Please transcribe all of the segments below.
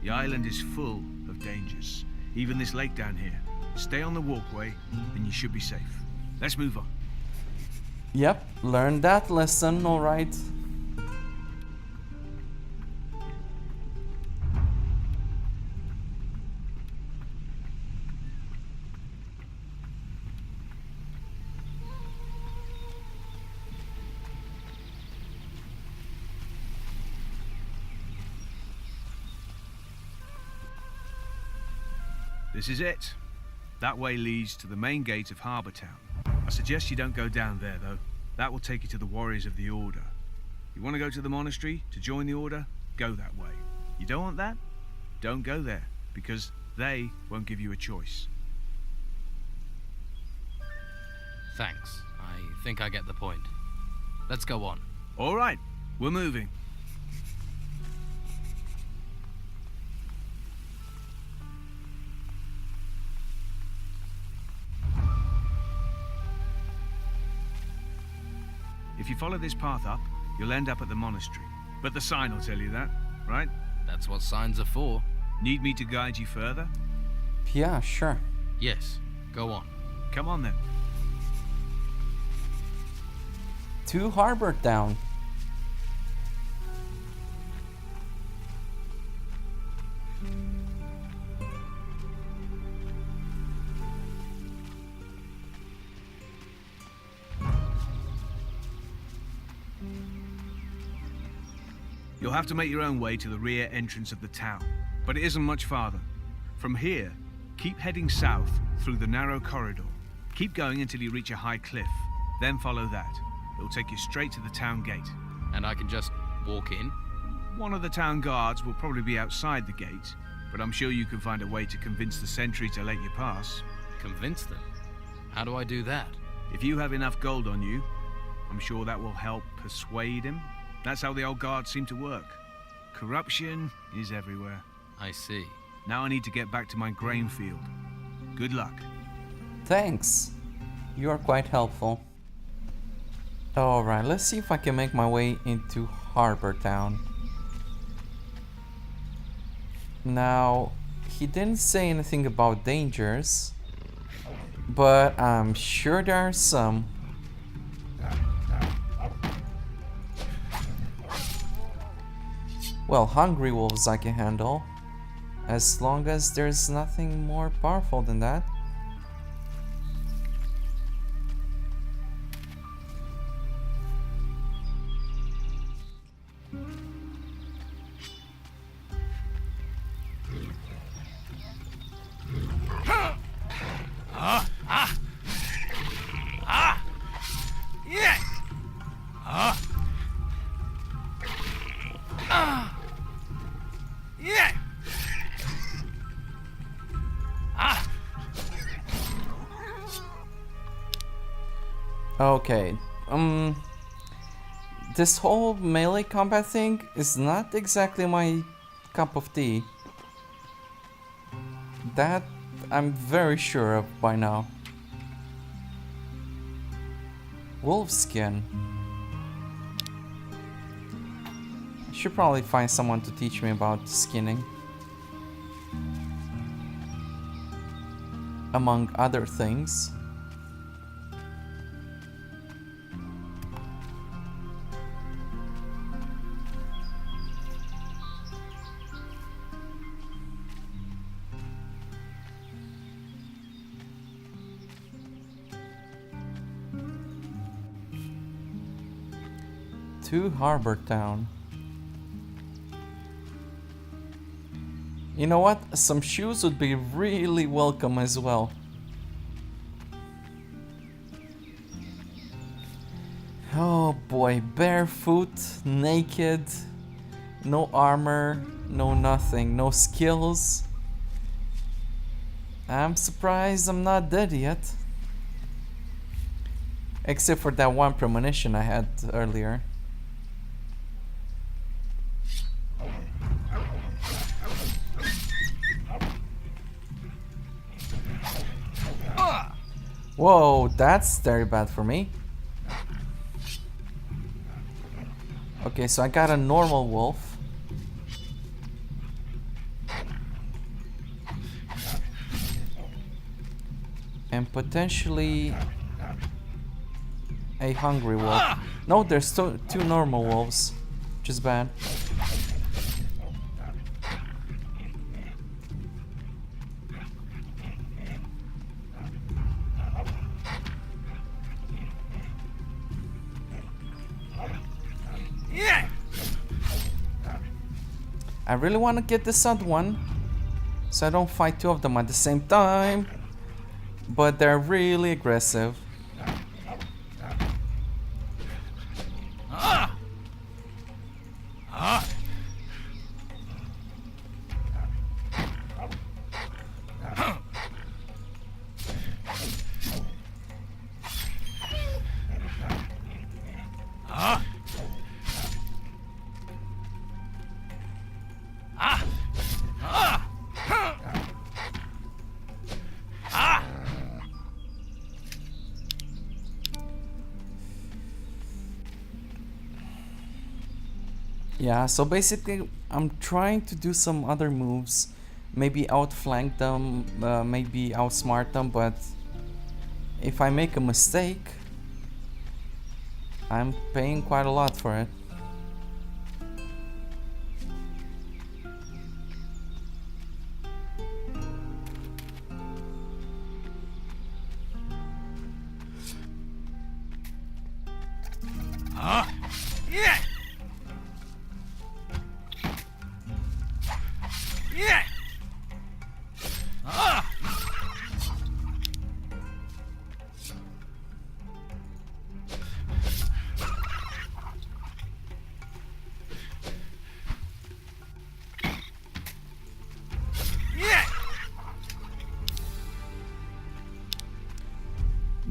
The island is full of dangers. Even this lake down here. Stay on the walkway, and you should be safe. Let's move on. Yep, learned that lesson, alright. This is it. That way leads to the main gate of Harbour Town. I suggest you don't go down there, though. That will take you to the warriors of the Order. You want to go to the monastery to join the Order? Go that way. You don't want that? Don't go there, because they won't give you a choice. Thanks. I think I get the point. Let's go on. All right, we're moving. If you follow this path up, you'll end up at the monastery. But the sign will tell you that, right? That's what signs are for. Need me to guide you further? Yeah, sure. Yes, go on. Come on then. To Harbour Town. You'll have to make your own way to the rear entrance of the town, but it isn't much farther. From here, keep heading south through the narrow corridor. Keep going until you reach a high cliff, then follow that. It'll take you straight to the town gate. And I can just walk in? One of the town guards will probably be outside the gate, but I'm sure you can find a way to convince the sentry to let you pass. Convince them? How do I do that? If you have enough gold on you, I'm sure that will help persuade him. That's how the old guards seem to work. Corruption is everywhere. I see. Now I need to get back to my grain field. Good luck. Thanks. You are quite helpful. Alright, let's see if I can make my way into Harbour Town. Now, he didn't say anything about dangers, but I'm sure there are some. Well, hungry wolves I can handle, as long as there's nothing more powerful than that. Okay, this whole melee combat thing is not exactly my cup of tea. That I'm very sure of by now. Wolf skin. I should probably find someone to teach me about skinning. Among other things. To Harbour Town. You know what? Some shoes would be really welcome as well. Oh boy, barefoot, naked, no armor, no nothing, no skills. I'm surprised I'm not dead yet. Except for that one premonition I had earlier. Whoa, that's very bad for me. Okay, so I got a normal wolf. And potentially a hungry wolf. No, there's two normal wolves, which is bad. I really want to get this other one, so I don't fight two of them at the same time. But they're really aggressive. Yeah, so basically I'm trying to do some other moves, maybe outflank them, maybe outsmart them, but if I make a mistake, I'm paying quite a lot for it.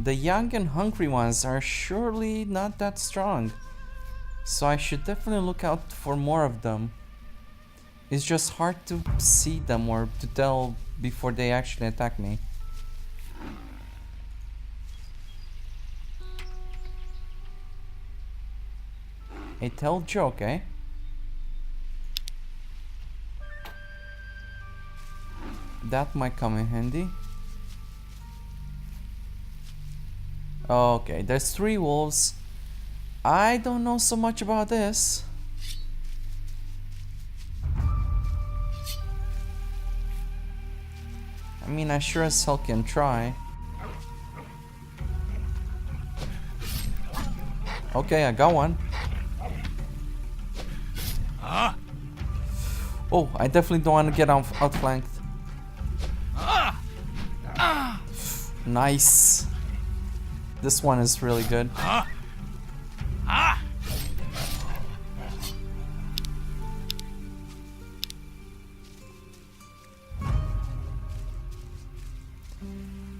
The young and hungry ones are surely not that strong, so I should definitely look out for more of them. It's just hard to see them or to tell before they actually attack me. A tell joke, eh? That might come in handy. Okay, there's 3 wolves. I don't know so much about this. I mean, I sure as hell can try. Okay, I got one. Oh, I definitely don't want to get outflanked. Nice. This one is really good.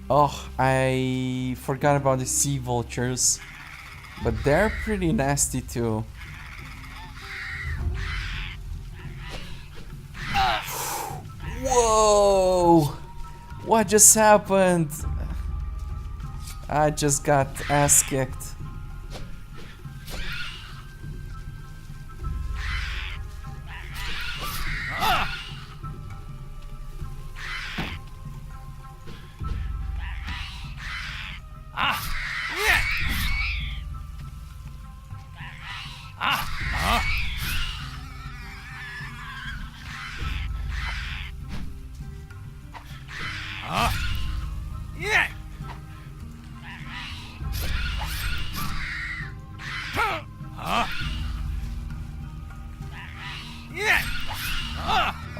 Oh, I forgot about the sea vultures, but they're pretty nasty too. Whoa! What just happened? I just got ass kicked.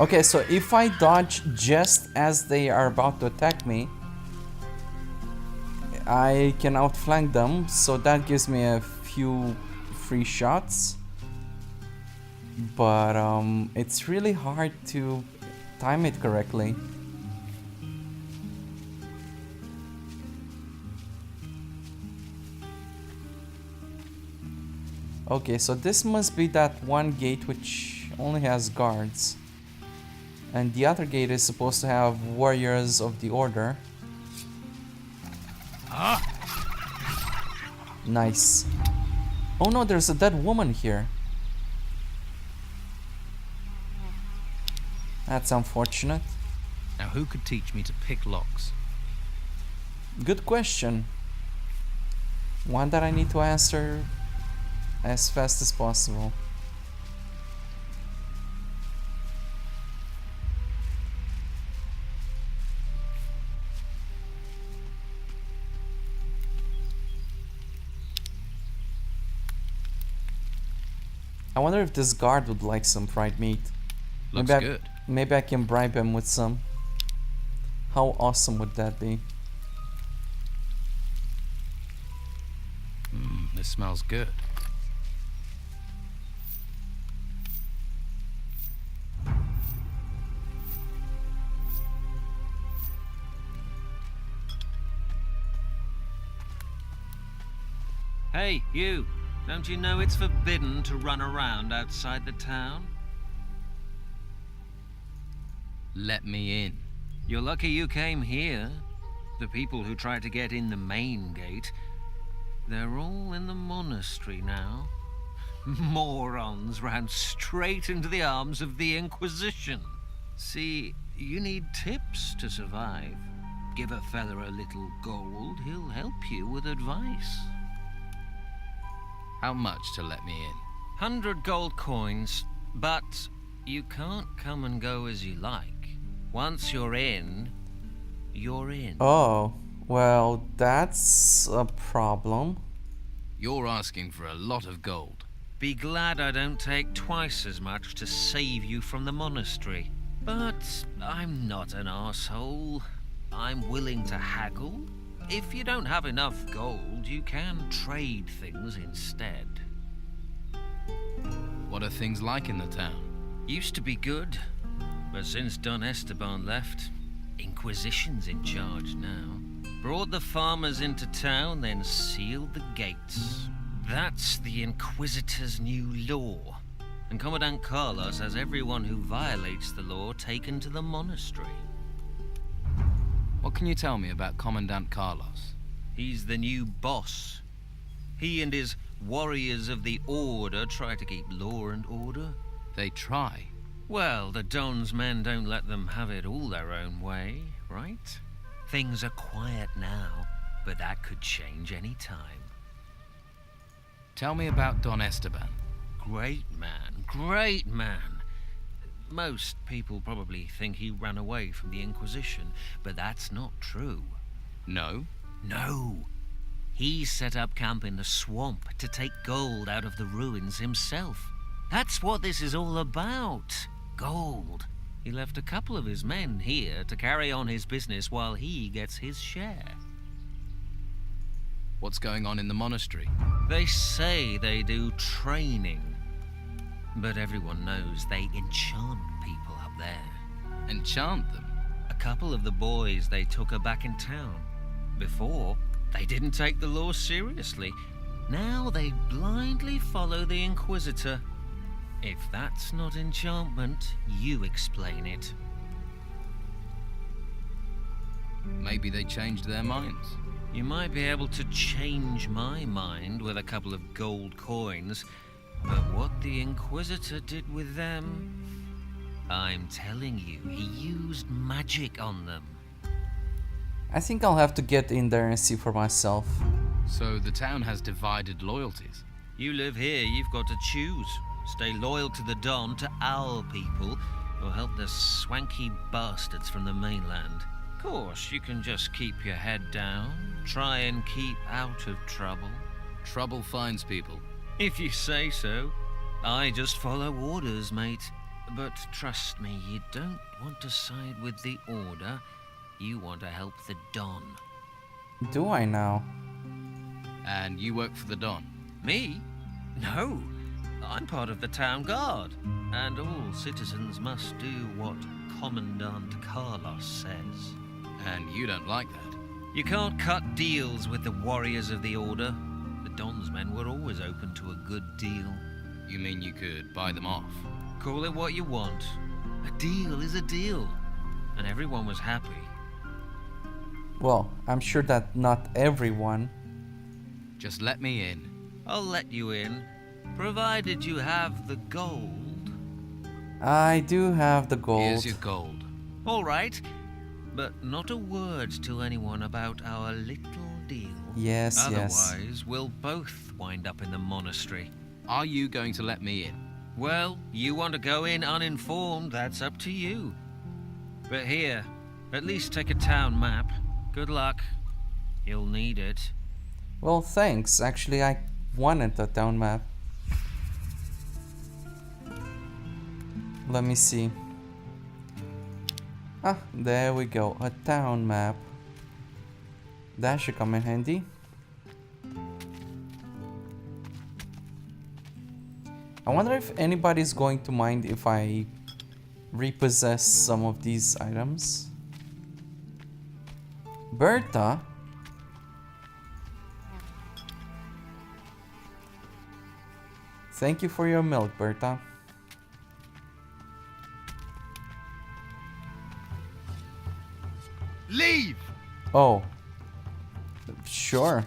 Okay, so if I dodge just as they are about to attack me, I can outflank them, so that gives me a few free shots. But it's really hard to time it correctly. Okay, so this must be that one gate which only has guards. And the other gate is supposed to have warriors of the order. Nice. Oh no, there's a dead woman here. That's unfortunate. Now who could teach me to pick locks? Good question. One that I need to answer as fast as possible. I wonder if this guard would like some fried meat. Looks Maybe good. Maybe I can bribe him with some. How awesome would that be? This smells good. Hey, you! Don't you know it's forbidden to run around outside the town? Let me in. You're lucky you came here. The people who tried to get in the main gate, they're all in the monastery now. Morons ran straight into the arms of the Inquisition. See, you need tips to survive. Give a fella a little gold, he'll help you with advice. How much to let me in? 100 gold coins, but you can't come and go as you like. Once you're in, you're in. Oh, well, that's a problem. You're asking for a lot of gold. Be glad I don't take twice as much to save you from the monastery. But I'm not an asshole. I'm willing to haggle. If you don't have enough gold, you can trade things instead. What are things like in the town? Used to be good, but since Don Esteban left, Inquisition's in charge now. Brought the farmers into town, then sealed the gates. That's the Inquisitor's new law. And Commandant Carlos has everyone who violates the law taken to the monastery. What can you tell me about Commandant Carlos? He's the new boss. He and his warriors of the Order try to keep law and order. They try. Well, the Don's men don't let them have it all their own way, right? Things are quiet now, but that could change any time. Tell me about Don Esteban. Great man, great man. Most people probably think he ran away from the Inquisition, but that's not true. No? No. He set up camp in the swamp to take gold out of the ruins himself. That's what this is all about. Gold. He left a couple of his men here to carry on his business while he gets his share. What's going on in the monastery? They say they do training, but everyone knows they enchant people up there. Enchant them? A couple of the boys they took are back in town. Before, they didn't take the law seriously. Now they blindly follow the Inquisitor. If that's not enchantment, you explain it. Maybe they changed their minds. You might be able to change my mind with a couple of gold coins, but what the Inquisitor did with them, I'm telling you, he used magic on them. I think I'll have to get in there and see for myself. So the town has divided loyalties. You live here, you've got to choose. Stay loyal to the Don, to our people, or help the swanky bastards from the mainland. Of course, you can just keep your head down, try and keep out of trouble. Trouble finds people. If you say so. I just follow orders, mate. But trust me, you don't want to side with the Order. You want to help the Don. Do I now? And you work for the Don? Me? No. I'm part of the town guard. And all citizens must do what Commandant Carlos says. And you don't like that? You can't cut deals with the warriors of the Order. The Don's men were always open to a good deal. You mean you could buy them off? Call it what you want. A deal is a deal. And everyone was happy. Well, I'm sure that not everyone. Just let me in. I'll let you in, provided you have the gold. I do have the gold. Here's your gold. All right. But not a word to anyone about our little deal. Yes, Otherwise, we'll both wind up in the monastery. Are you going to let me in? Well, you want to go in uninformed, that's up to you. But here, at least take a town map. Good luck. You'll need it. Well, thanks. Actually, I wanted a town map. Let me see. Ah, there we go. A town map. That should come in handy. I wonder if anybody's going to mind if I repossess some of these items. Berta? Thank you for your milk, Berta. Leave! Oh. Sure.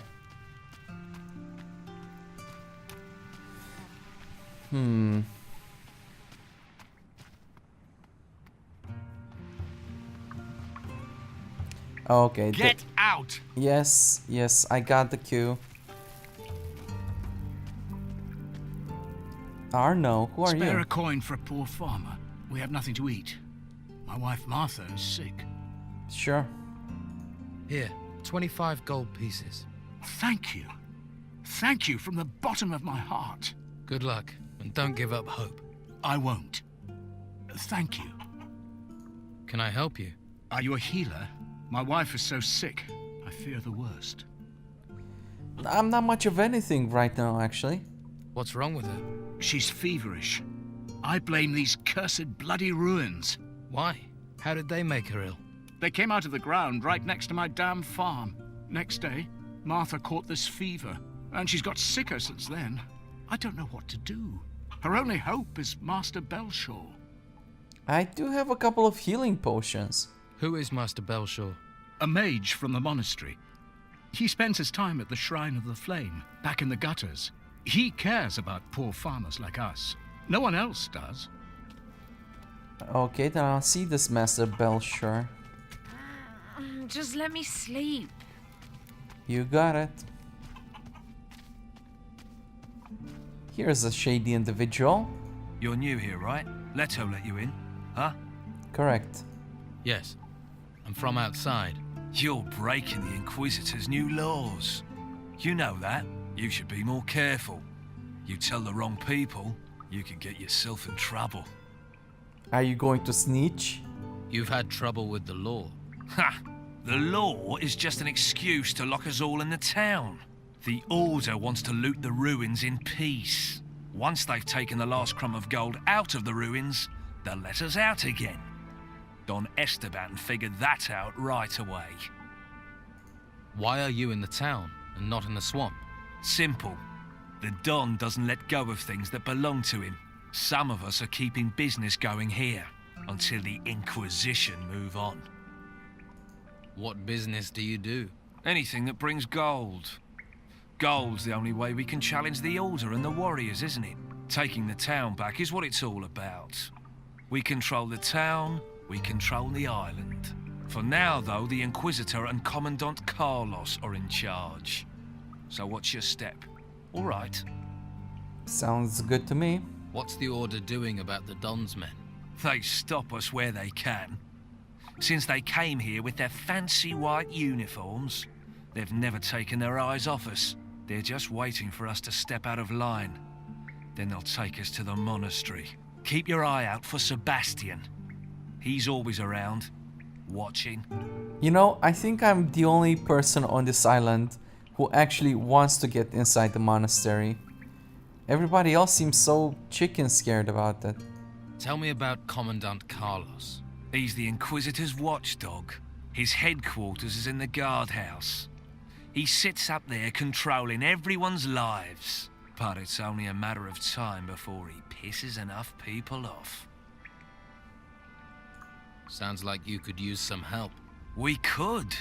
Okay. Get out! Yes, yes, I got the cue. Arno, who are Spare you? a coin for a poor farmer. We have nothing to eat. My wife Martha is sick. Sure. Here, 25 gold pieces. Thank you. Thank you from the bottom of my heart. Good luck, and don't give up hope. I won't. Thank you. Can I help you? Are you a healer? My wife is so sick. I fear the worst. I'm not much of anything right now, actually. What's wrong with her? She's feverish. I blame these cursed bloody ruins. Why? How did they make her ill? They came out of the ground right next to my damn farm. Next day, Martha caught this fever, and she's got sicker since then. I don't know what to do. Her only hope is Master Belshaw. I do have a couple of healing potions. Who is Master Belshaw? A mage from the monastery. He spends his time at the Shrine of the Flame, back in the gutters. He cares about poor farmers like us. No one else does. Okay, then I'll see this Master Belshore. Just let me sleep. You got it. Here's a shady individual. You're new here, right? Leto let you in, huh? Correct. Yes. I'm from outside. You're breaking the Inquisitor's new laws. You know that. You should be more careful. You tell the wrong people, you can get yourself in trouble. Are you going to snitch? You've had trouble with the law. Ha! The law is just an excuse to lock us all in the town. The Order wants to loot the ruins in peace. Once they've taken the last crumb of gold out of the ruins, they'll let us out again. Don Esteban figured that out right away. Why are you in the town and not in the swamp? Simple. The Don doesn't let go of things that belong to him. Some of us are keeping business going here until the Inquisition move on. What business do you do? Anything that brings gold. Gold's the only way we can challenge the Order and the warriors, isn't it? Taking the town back is what it's all about. We control the town, we control the island. For now, though, the Inquisitor and Commandant Carlos are in charge. So what's your step? All right. Sounds good to me. What's the Order doing about the Don's men? They stop us where they can. Since they came here with their fancy white uniforms, they've never taken their eyes off us. They're just waiting for us to step out of line. Then they'll take us to the monastery. Keep your eye out for Sebastian. He's always around, watching. You know, I think I'm the only person on this island who actually wants to get inside the monastery. Everybody else seems so chicken scared about that. Tell me about Commandant Carlos. He's the Inquisitor's watchdog. His headquarters is in the guardhouse. He sits up there controlling everyone's lives. But it's only a matter of time before he pisses enough people off. Sounds like you could use some help. We could.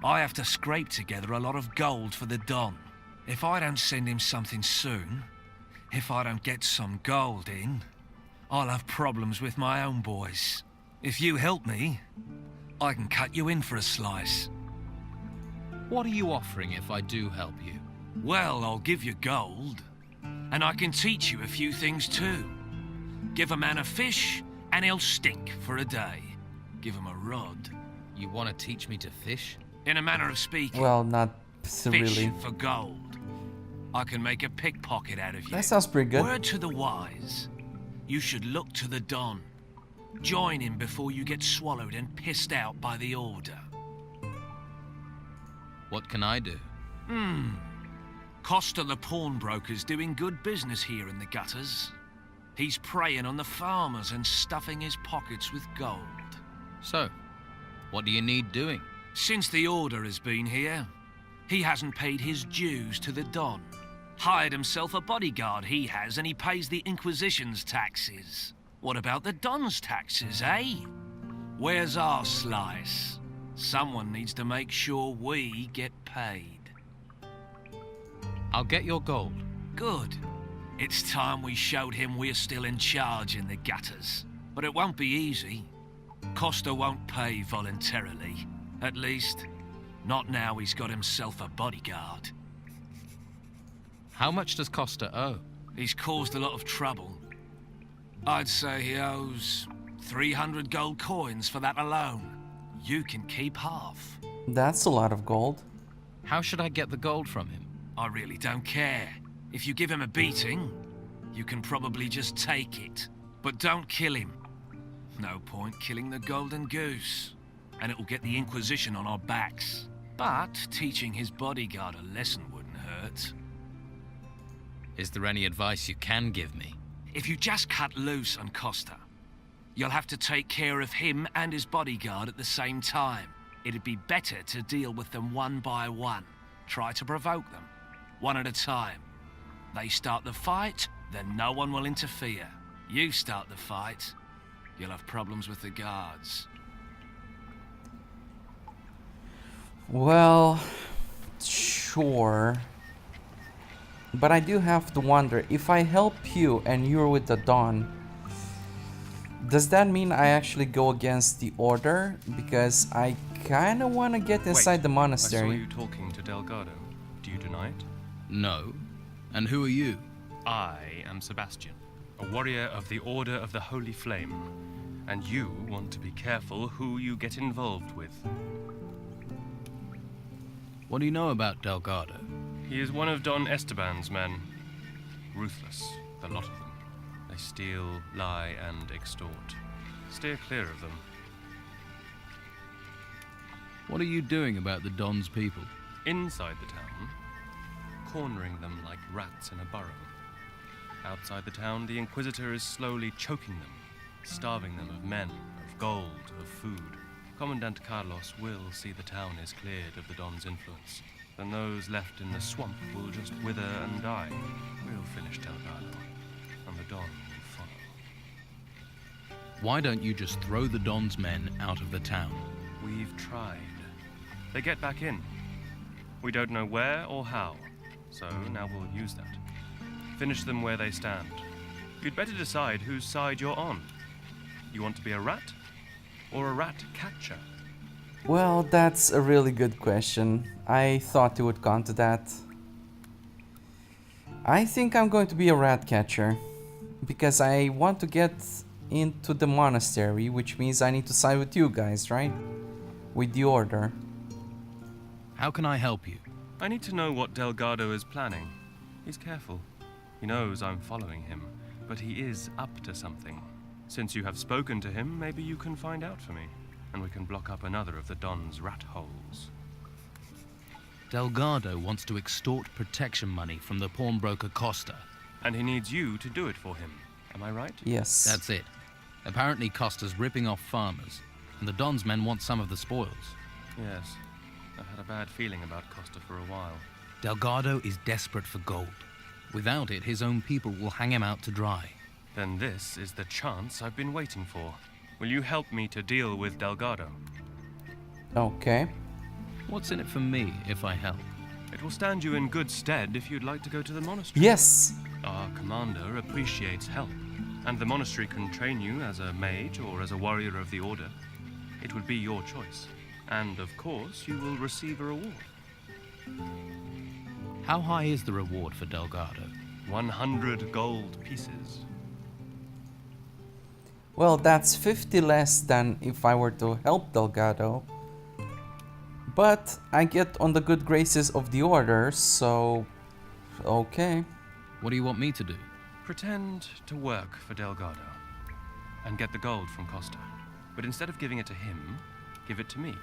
I have to scrape together a lot of gold for the Don. If I don't send him something soon, if I don't get some gold in, I'll have problems with my own boys. If you help me, I can cut you in for a slice. What are you offering if I do help you? Well, I'll give you gold. And I can teach you a few things too. Give a man a fish, and he'll stink for a day. Give him a rod. You want to teach me to fish? In a manner of speaking. Well, not Fish really. for gold. I can make a pickpocket out of you. That sounds pretty good. Word to the wise. You should look to the Don. Join him before you get swallowed and pissed out by the Order. What can I do? Costa the pawnbroker's doing good business here in the gutters. He's preying on the farmers and stuffing his pockets with gold. So, what do you need doing? Since the Order has been here, he hasn't paid his dues to the Don. Hired himself a bodyguard, he has, and he pays the Inquisition's taxes. What about the Don's taxes, eh? Where's our slice? Someone needs to make sure we get paid. I'll get your gold. Good. It's time we showed him we're still in charge in the gutters. But it won't be easy. Costa won't pay voluntarily. At least, not now he's got himself a bodyguard. How much does Costa owe? He's caused a lot of trouble. I'd say he owes 300 gold coins for that alone. You can keep half. That's a lot of gold. How should I get the gold from him? I really don't care. If you give him a beating, you can probably just take it. But don't kill him. No point killing the golden goose. And it will get the Inquisition on our backs. But teaching his bodyguard a lesson wouldn't hurt. Is there any advice you can give me? If you just cut loose on Costa, you'll have to take care of him and his bodyguard at the same time. It'd be better to deal with them one by one. Try to provoke them, one at a time. They start the fight, then no one will interfere. You start the fight, you'll have problems with the guards. Well, sure. But I do have to wonder, if I help you and you're with the Dawn, does that mean I actually go against the Order? Because I kind of want to get inside the I monastery. saw you talking to Delgado. Do you deny it? No. And who are you? I am Sebastian, a warrior of the Order of the Holy Flame. And you want to be careful who you get involved with. What do you know about Delgado? He is one of Don Esteban's men. Ruthless, the lot of them. They steal, lie, and extort. Steer clear of them. What are you doing about the Don's people? Inside the town, cornering them like rats in a burrow. Outside the town, the Inquisitor is slowly choking them, starving them of men, of gold, of food. Commandant Carlos will see the town is cleared of the Don's influence. Then those left in the swamp will just wither and die. We'll finish Delgado, and the Don will follow. Why don't you just throw the Don's men out of the town? We've tried. They get back in. We don't know where or how, so now we'll use that. Finish them where they stand. You'd better decide whose side you're on. You want to be a rat, or a rat catcher? Well, that's a really good question. I thought you would come to that. I think I'm going to be a rat catcher, because I want to get into the monastery, which means I need to side with you guys, right? With the Order. How can I help you? I need to know what Delgado is planning. He's careful. He knows I'm following him, but he is up to something. Since you have spoken to him, maybe you can find out for me, and we can block up another of the Don's rat holes. Delgado wants to extort protection money from the pawnbroker Costa. And he needs you to do it for him. Am I right? Yes. That's it. Apparently Costa's ripping off farmers, and the Don's men want some of the spoils. Yes. I've had a bad feeling about Costa for a while. Delgado is desperate for gold. Without it, his own people will hang him out to dry. Then this is the chance I've been waiting for. Will you help me to deal with Delgado? Okay. What's in it for me if I help? It will stand you in good stead if you'd like to go to the monastery. Yes. Our commander appreciates help, and the monastery can train you as a mage or as a warrior of the Order. It would be your choice. And of course, you will receive a reward. How high is the reward for Delgado? 100 gold pieces. Well, that's 50 less than if I were to help Delgado. But I get on the good graces of the order, so... okay. What do you want me to do? Pretend to work for Delgado and get the gold from Costa. But instead of giving it to him, give it to me.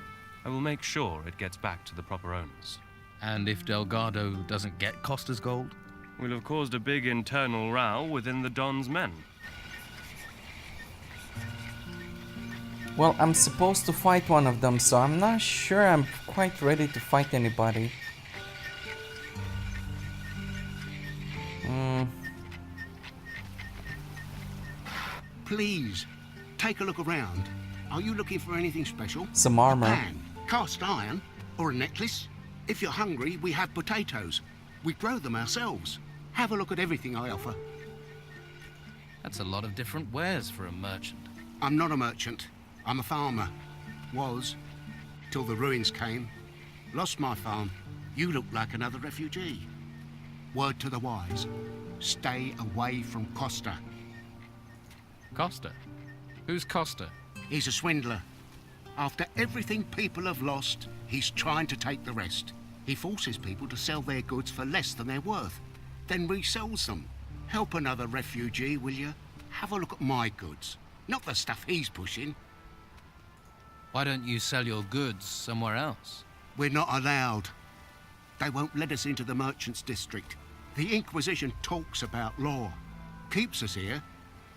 I will make sure it gets back to the proper owners. And if Delgado doesn't get Costa's gold? We'll have caused a big internal row within the Don's men. Well, I'm supposed to fight one of them, so I'm not sure I'm quite ready to fight anybody. Please, take a look around. Are you looking for anything special? Some armor. A pan, cast iron, or a necklace? If you're hungry, we have potatoes. We grow them ourselves. Have a look at everything I offer. That's a lot of different wares for a merchant. I'm not a merchant. I'm a farmer. Was, till the ruins came. Lost my farm. You look like another refugee. Word to the wise. Stay away from Costa. Costa? Who's Costa? He's a swindler. After everything people have lost, he's trying to take the rest. He forces people to sell their goods for less than they're worth, then resells them. Help another refugee, will you? Have a look at my goods, not the stuff he's pushing. Why don't you sell your goods somewhere else? We're not allowed. They won't let us into the merchants' district. The Inquisition talks about law, keeps us here,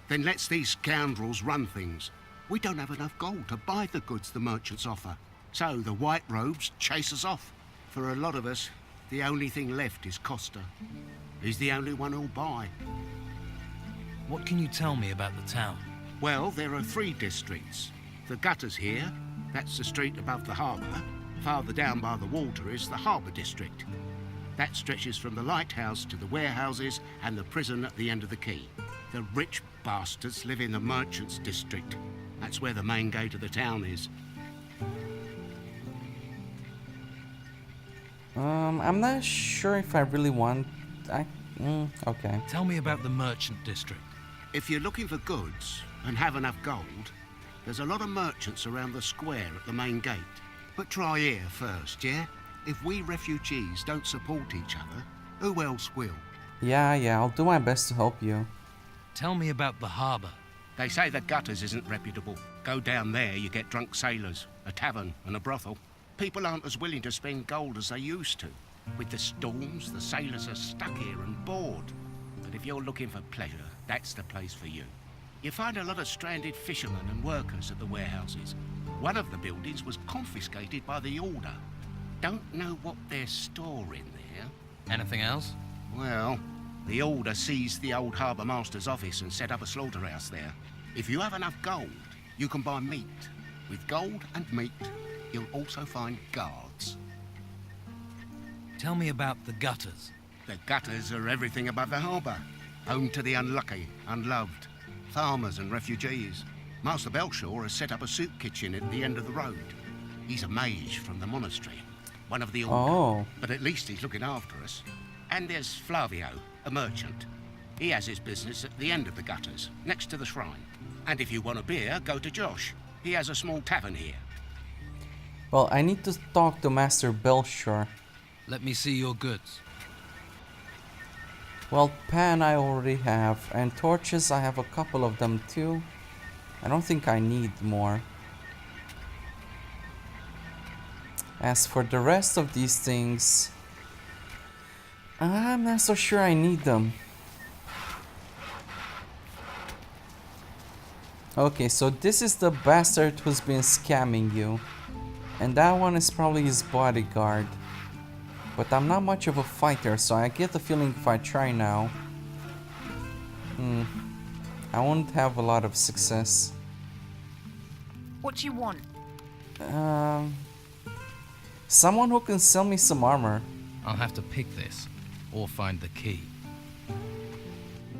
then lets these scoundrels run things. We don't have enough gold to buy the goods the merchants offer, so the white robes chase us off. For a lot of us, the only thing left is Costa. He's the only one who'll buy. What can you tell me about the town? Well, there are 3 districts. The gutters here, that's the street above the harbour. Farther down by the water is the harbour district. That stretches from the lighthouse to the warehouses and the prison at the end of the quay. The rich bastards live in the merchants' district. That's where the main gate of the town is. I'm not sure if I really want... okay. Tell me about the merchant district. If you're looking for goods and have enough gold, there's a lot of merchants around the square at the main gate. But try here first, yeah? If we refugees don't support each other, who else will? Yeah, I'll do my best to help you. Tell me about the harbour. They say the gutters isn't reputable. Go down there, you get drunk sailors, a tavern and a brothel. People aren't as willing to spend gold as they used to. With the storms, the sailors are stuck here and bored. But if you're looking for pleasure, that's the place for you. You find a lot of stranded fishermen and workers at the warehouses. One of the buildings was confiscated by the Order. Don't know what they're storing there. Anything else? Well, the Order seized the old harbour master's office and set up a slaughterhouse there. If you have enough gold, you can buy meat. With gold and meat, you'll also find guards. Tell me about the gutters. The gutters are everything above the harbour. Home to the unlucky, unloved, farmers and refugees. Master Belshaw has set up a soup kitchen at the end of the road. He's a mage from the monastery, one of the Order. Oh. But at least he's looking after us. And there's Flavio, a merchant. He has his business at the end of the gutters, next to the shrine. And if you want a beer, go to Josh. He has a small tavern here. Well, I need to talk to Master Belshaw. Let me see your goods. Well, pan I already have, and torches I have a couple of them too. I don't think I need more. As for the rest of these things, I'm not so sure I need them. Okay, so this is the bastard who's been scamming you. And that one is probably his bodyguard. But I'm not much of a fighter, so I get the feeling if I try now, I won't have a lot of success. What do you want? Someone who can sell me some armor. I'll have to pick this, or find the key.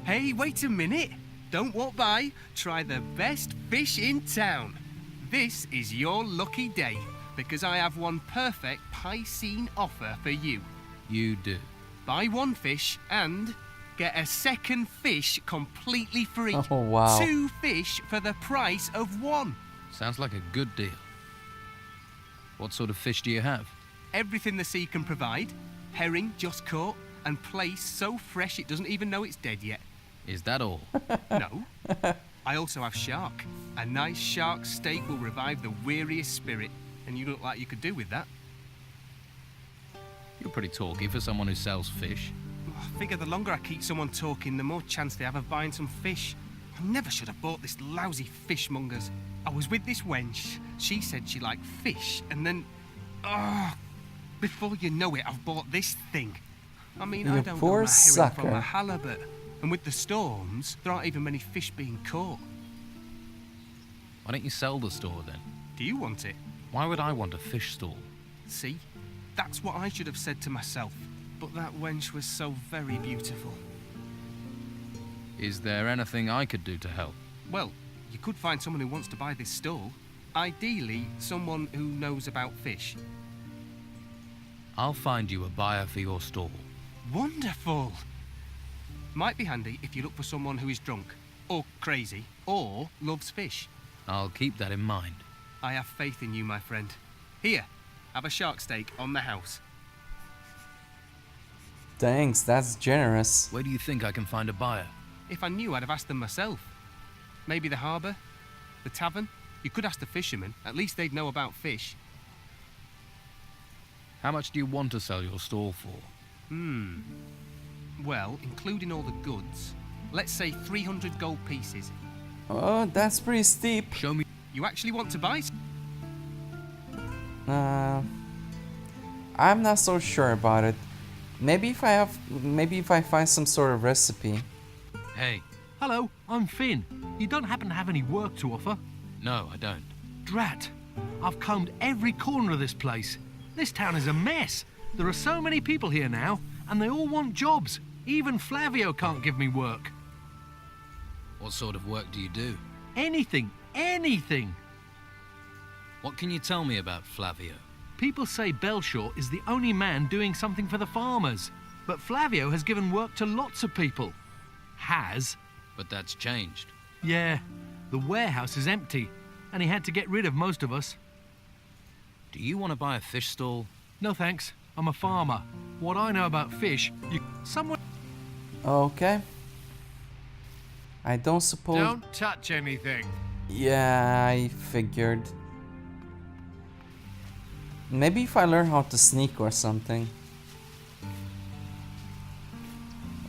Hey, wait a minute. Don't walk by. Try the best fish in town. This is your lucky day, because I have one perfect Piscine offer for you. You do. Buy one fish and get a second fish completely free. Oh, wow. 2 fish for the price of 1. Sounds like a good deal. What sort of fish do you have? Everything the sea can provide. Herring just caught and placed so fresh it doesn't even know it's dead yet. Is that all? No. I also have shark. A nice shark steak will revive the weariest spirit, and you look like you could do with that. You're pretty talky for someone who sells fish. I figure the longer I keep someone talking, the more chance they have of buying some fish. I never should have bought this lousy fishmonger's. I was with this wench. She said she liked fish, and then... before you know it, I've bought this thing. I mean, You I don't know poor my herring from sucker. a halibut. And with the storms, there aren't even many fish being caught. Why don't you sell the store then? Do you want it? Why would I want a fish stall? See? That's what I should have said to myself. But that wench was so very beautiful. Is there anything I could do to help? Well, you could find someone who wants to buy this stall. Ideally, someone who knows about fish. I'll find you a buyer for your stall. Wonderful! Might be handy if you look for someone who is drunk, or crazy, or loves fish. I'll keep that in mind. I have faith in you, my friend. Here, have a shark steak on the house. Thanks, that's generous. Where do you think I can find a buyer? If I knew, I'd have asked them myself. Maybe the harbour? The tavern? You could ask the fishermen. At least they'd know about fish. How much do you want to sell your stall for? Well, including all the goods, let's say 300 gold pieces. Oh, that's pretty steep. Show me. You actually want to buy? I'm not so sure about it. Maybe if I find some sort of recipe. Hey. Hello, I'm Finn. You don't happen to have any work to offer? No, I don't. Drat. I've combed every corner of this place. This town is a mess. There are so many people here now, and they all want jobs. Even Flavio can't give me work. What sort of work do you do? Anything. Anything. What can you tell me about Flavio? People say Belshaw is the only man doing something for the farmers. But Flavio has given work to lots of people. Has. But that's changed. Yeah. The warehouse is empty, and he had to get rid of most of us. Do you want to buy a fish stall? No thanks. I'm a farmer. What I know about fish, someone... Okay. I don't suppose... Don't touch anything. Yeah, I figured. Maybe if I learn how to sneak or something.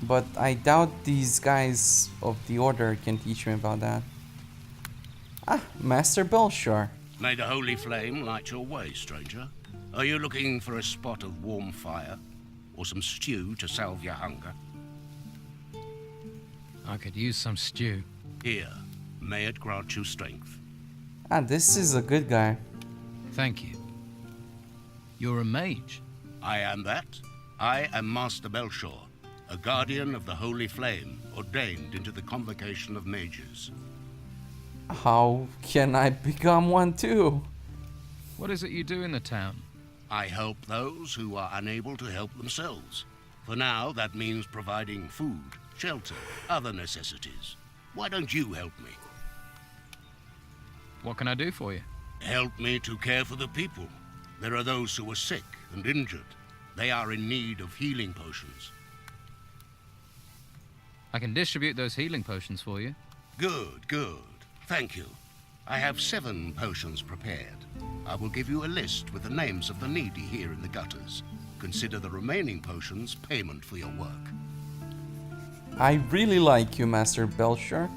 But I doubt these guys of the Order can teach me about that. Ah, Master Belshore. May the holy flame light your way, stranger. Are you looking for a spot of warm fire? Or some stew to salve your hunger? I could use some stew. Here, may it grant you strength. Ah, this is a good guy. Thank you. You're a mage. I am that. I am Master Belshaw, a guardian of the holy flame, ordained into the convocation of mages. How can I become one too? What is it you do in the town? I help those who are unable to help themselves. For now, that means providing food, shelter, other necessities. Why don't you help me? What can I do for you? Help me to care for the people. There are those who are sick and injured. They are in need of healing potions. I can distribute those healing potions for you. Good, good. Thank you. I have 7 potions prepared. I will give you a list with the names of the needy here in the gutters. Consider the remaining potions payment for your work. I really like you, Master Belshore.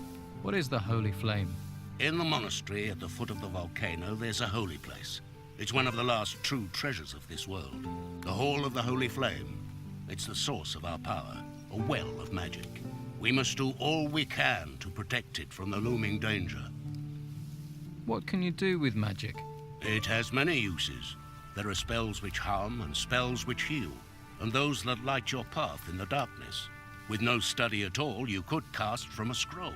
What is the Holy Flame? In the monastery at the foot of the volcano, there's a holy place. It's one of the last true treasures of this world. The Hall of the Holy Flame. It's the source of our power, a well of magic. We must do all we can to protect it from the looming danger. What can you do with magic? It has many uses. There are spells which harm and spells which heal, and those that light your path in the darkness. With no study at all, you could cast from a scroll.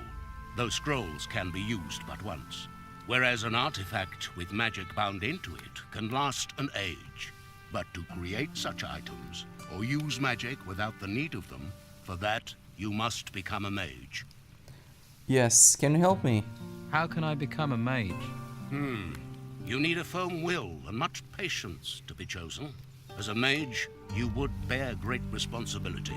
Those scrolls can be used but once. whereas an artifact with magic bound into it can last an age. But to create such items, or use magic without the need of them, for that you must become a mage. Yes, can you help me? How can I become a mage? You need a firm will and much patience to be chosen. As a mage, you would bear great responsibility.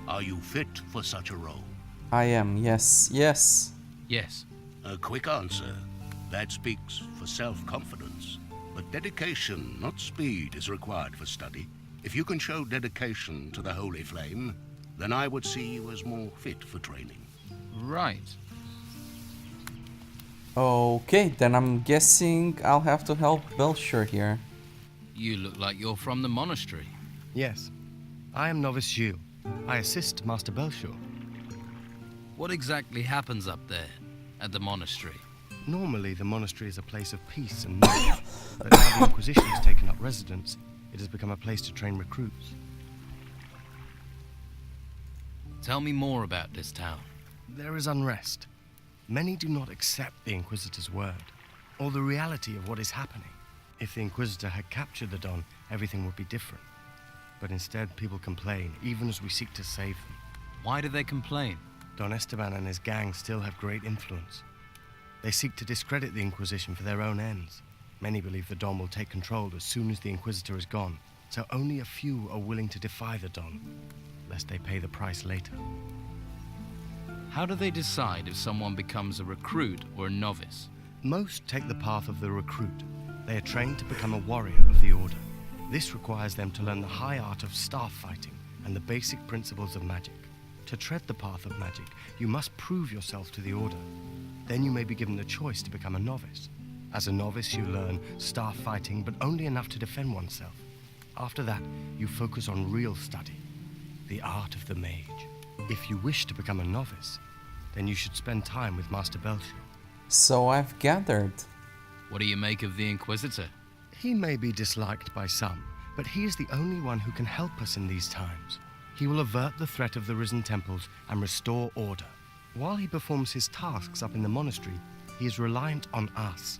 Are you fit for such a role? I am, yes, yes. Yes. A quick answer. That speaks for self-confidence. But dedication, not speed, is required for study. If you can show dedication to the Holy Flame, then I would see you as more fit for training. Right. Okay, then I'm guessing I'll have to help Belcher here. You look like you're from the monastery. Yes. I am Novice Gilles. I assist Master Belcher. What exactly happens up there, at the monastery? Normally, the monastery is a place of peace and knowledge, but now the Inquisition has taken up residence, it has become a place to train recruits. Tell me more about this town. There is unrest. Many do not accept the Inquisitor's word, or the reality of what is happening. If the Inquisitor had captured the Don, everything would be different. But instead, people complain, even as we seek to save them. Why do they complain? Don Esteban and his gang still have great influence. They seek to discredit the Inquisition for their own ends. Many believe the Don will take control as soon as the Inquisitor is gone, so only a few are willing to defy the Don, lest they pay the price later. How do they decide if someone becomes a recruit or a novice? Most take the path of the recruit. They are trained to become a warrior of the Order. This requires them to learn the high art of staff fighting and the basic principles of magic. To tread the path of magic, you must prove yourself to the Order. Then you may be given the choice to become a novice. As a novice, you learn staff fighting, but only enough to defend oneself. After that, you focus on real study, the art of the mage. If you wish to become a novice, then you should spend time with Master Belcher. So I've gathered. What do you make of the Inquisitor? He may be disliked by some, but he is the only one who can help us in these times. He will avert the threat of the Risen Temples and restore order. While he performs his tasks up in the monastery, he is reliant on us,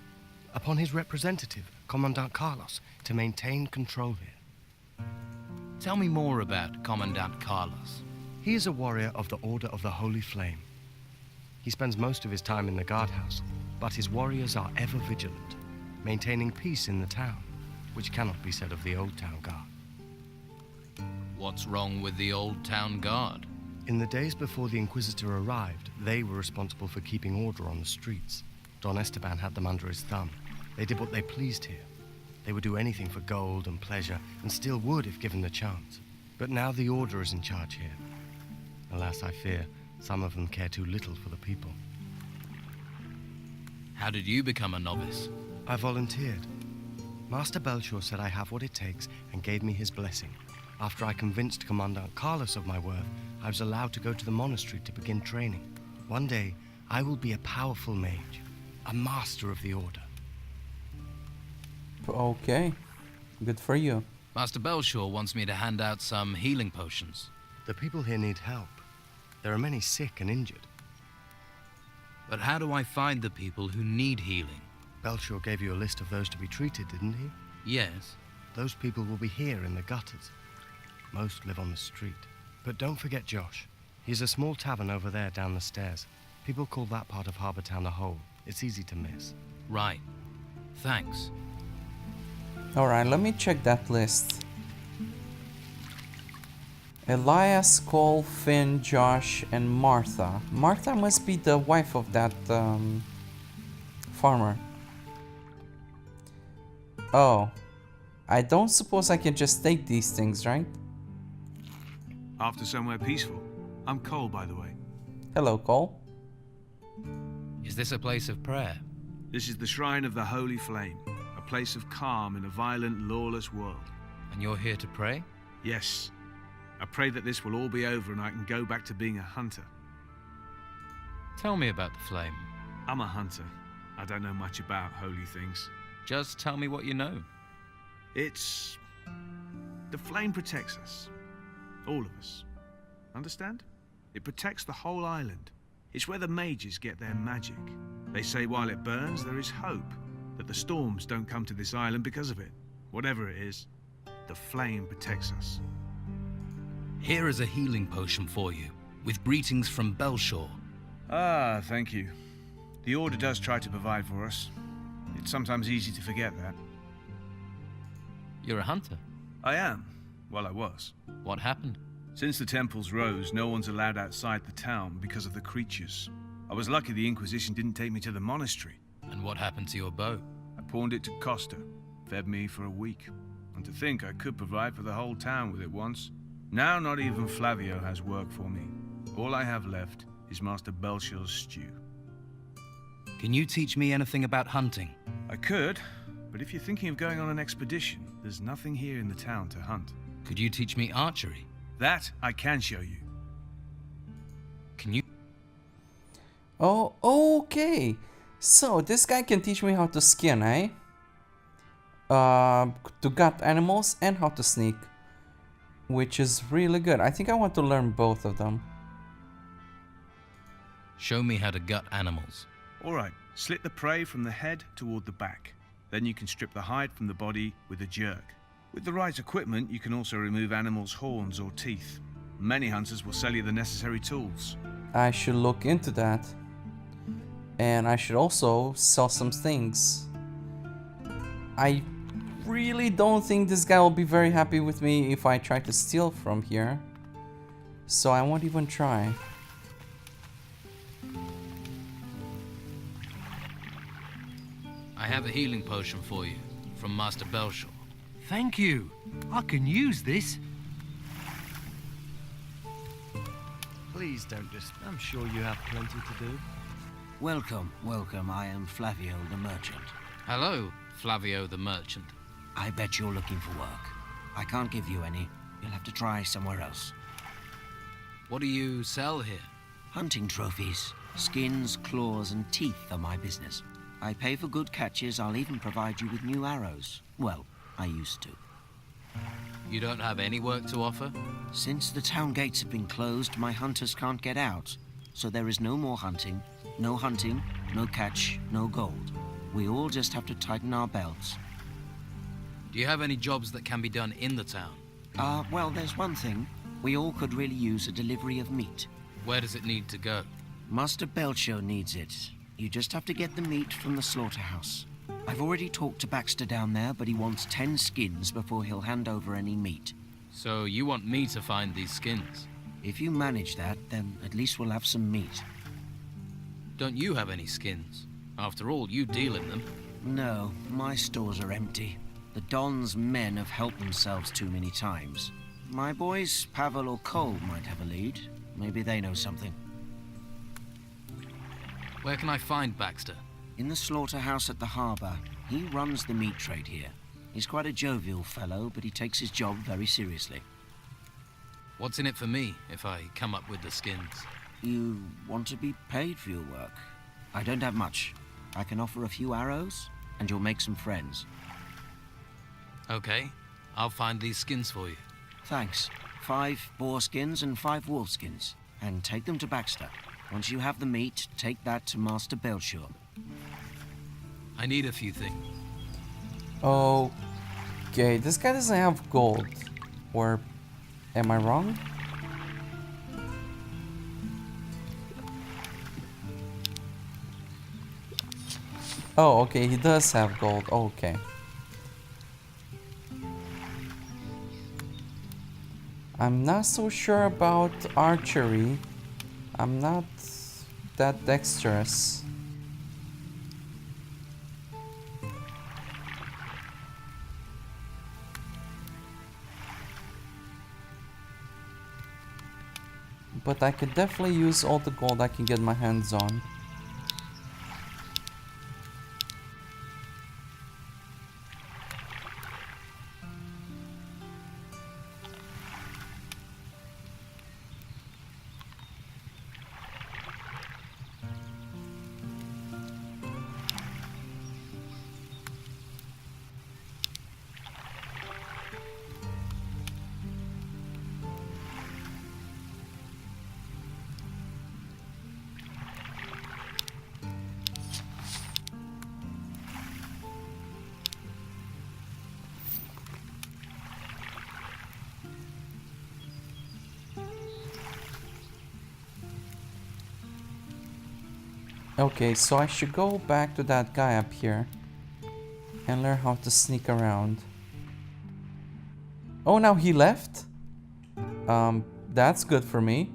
upon his representative, Commandant Carlos, to maintain control here. Tell me more about Commandant Carlos. He is a warrior of the Order of the Holy Flame. He spends most of his time in the guardhouse, but his warriors are ever vigilant, maintaining peace in the town, which cannot be said of the Old Town Guard. What's wrong with the Old Town Guard? In the days before the Inquisitor arrived, they were responsible for keeping order on the streets. Don Esteban had them under his thumb. They did what they pleased here. They would do anything for gold and pleasure, and still would if given the chance. But now the Order is in charge here. Alas, I fear some of them care too little for the people. How did you become a novice? I volunteered. Master Belcher said I have what it takes and gave me his blessing. After I convinced Commandant Carlos of my worth, I was allowed to go to the monastery to begin training. One day, I will be a powerful mage, a master of the Order. Okay, good for you. Master Belcher wants me to hand out some healing potions. The people here need help. There are many sick and injured. But how do I find the people who need healing? Belcher gave you a list of those to be treated, didn't he? Yes. Those people will be here in the gutters. Most live on the street. But don't forget Josh. He's a small tavern over there down the stairs. People call that part of Harbour Town the Hole. It's easy to miss. Right. Thanks. Alright, let me check that list. Elias, Cole, Finn, Josh, and Martha. Martha must be the wife of that farmer. Oh. I don't suppose I can just take these things, right? After somewhere peaceful. I'm Cole, by the way. Hello, Cole. Is this a place of prayer? This is the Shrine of the Holy Flame, a place of calm in a violent, lawless world. And you're here to pray? Yes. I pray that this will all be over and I can go back to being a hunter. Tell me about the flame. I'm a hunter. I don't know much about holy things. Just tell me what you know. It's... the flame protects us. All of us. Understand? It protects the whole island. It's where the mages get their magic. They say while it burns, there is hope, that the storms don't come to this island because of it. Whatever it is, the flame protects us. Here is a healing potion for you, with greetings from Belshore. Ah, thank you. The Order does try to provide for us. It's sometimes easy to forget that. You're a hunter. I am. Well, I was. What happened? Since the temples rose, no one's allowed outside the town because of the creatures. I was lucky the Inquisition didn't take me to the monastery. And what happened to your bow? I pawned it to Costa. Fed me for a week. And to think I could provide for the whole town with it once. Now not even Flavio has work for me. All I have left is Master Belshore's stew. Can you teach me anything about hunting? I could, but if you're thinking of going on an expedition, there's nothing here in the town to hunt. Could you teach me archery? That I can show you. Can you? Oh, okay. So this guy can teach me how to skin, eh? To gut animals and how to sneak, which is really good. I think I want to learn both of them. Show me how to gut animals. All right, slit the prey from the head toward the back. Then you can strip the hide from the body with a jerk. With the right equipment, you can also remove animals' horns or teeth. Many hunters will sell you the necessary tools. I should look into that. And I should also sell some things. I really don't think this guy will be very happy with me if I try to steal from here. So I won't even try. I have a healing potion for you, from Master Belshore. Thank you. I can use this. Please don't I'm sure you have plenty to do. Welcome, welcome. I am Flavio the merchant. Hello, Flavio the merchant. I bet you're looking for work. I can't give you any. You'll have to try somewhere else. What do you sell here? Hunting trophies. Skins, claws, and teeth are my business. I pay for good catches. I'll even provide you with new arrows. Well, I used to. You don't have any work to offer? Since the town gates have been closed, my hunters can't get out. So there is no more hunting. No hunting, no catch, no gold. We all just have to tighten our belts. Do you have any jobs that can be done in the town? Well, there's one thing. We all could really use a delivery of meat. Where does it need to go? Master Belshore needs it. You just have to get the meat from the slaughterhouse. I've already talked to Baxter down there, but he wants 10 skins before he'll hand over any meat. So you want me to find these skins? If you manage that, then at least we'll have some meat. Don't you have any skins? After all, you deal in them. No, my stores are empty. The Don's men have helped themselves too many times. My boys, Pavel or Cole, might have a lead. Maybe they know something. Where can I find Baxter? In the slaughterhouse at the harbor. He runs the meat trade here. He's quite a jovial fellow, but he takes his job very seriously. What's in it for me if I come up with the skins? You want to be paid for your work? I don't have much. I can offer a few arrows, and you'll make some friends. Okay, I'll find these skins for you. Thanks. 5 boar skins and 5 wolf skins. And take them to Baxter. Once you have the meat, take that to Master Belshore. I need a few things. Okay, this guy doesn't have gold. Or am I wrong? Oh, okay, he does have gold. Okay. I'm not so sure about archery. I'm not that dexterous. But I could definitely use all the gold I can get my hands on. Okay, so I should go back to that guy up here and learn how to sneak around. Oh, now he left? That's good for me.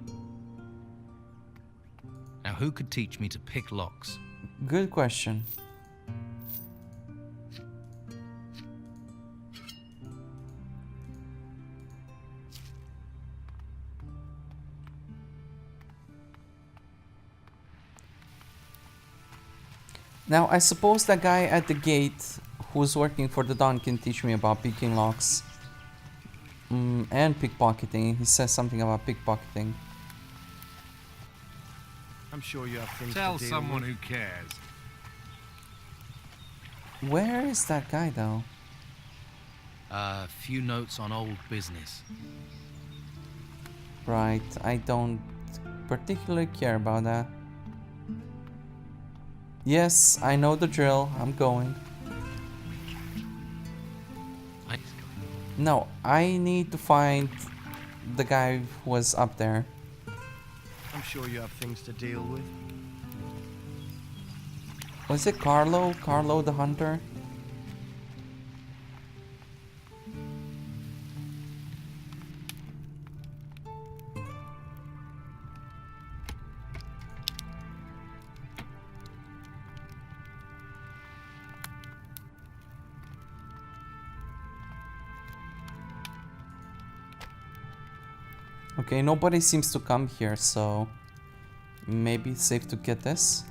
Now, who could teach me to pick locks? Good question. Now, I suppose that guy at the gate who's working for the Don can teach me about picking locks. And pickpocketing. He says something about pickpocketing. I'm sure you have things Tell to deal someone with. who cares. Where is that guy though? A few notes on old business. Right, I don't particularly care about that. Yes, I know the drill. I'm going. No, I need to find the guy who was up there. I'm sure you have things to deal with. Was it Carlo? Carlo the hunter? Okay, nobody seems to come here, so maybe it's safe to get this.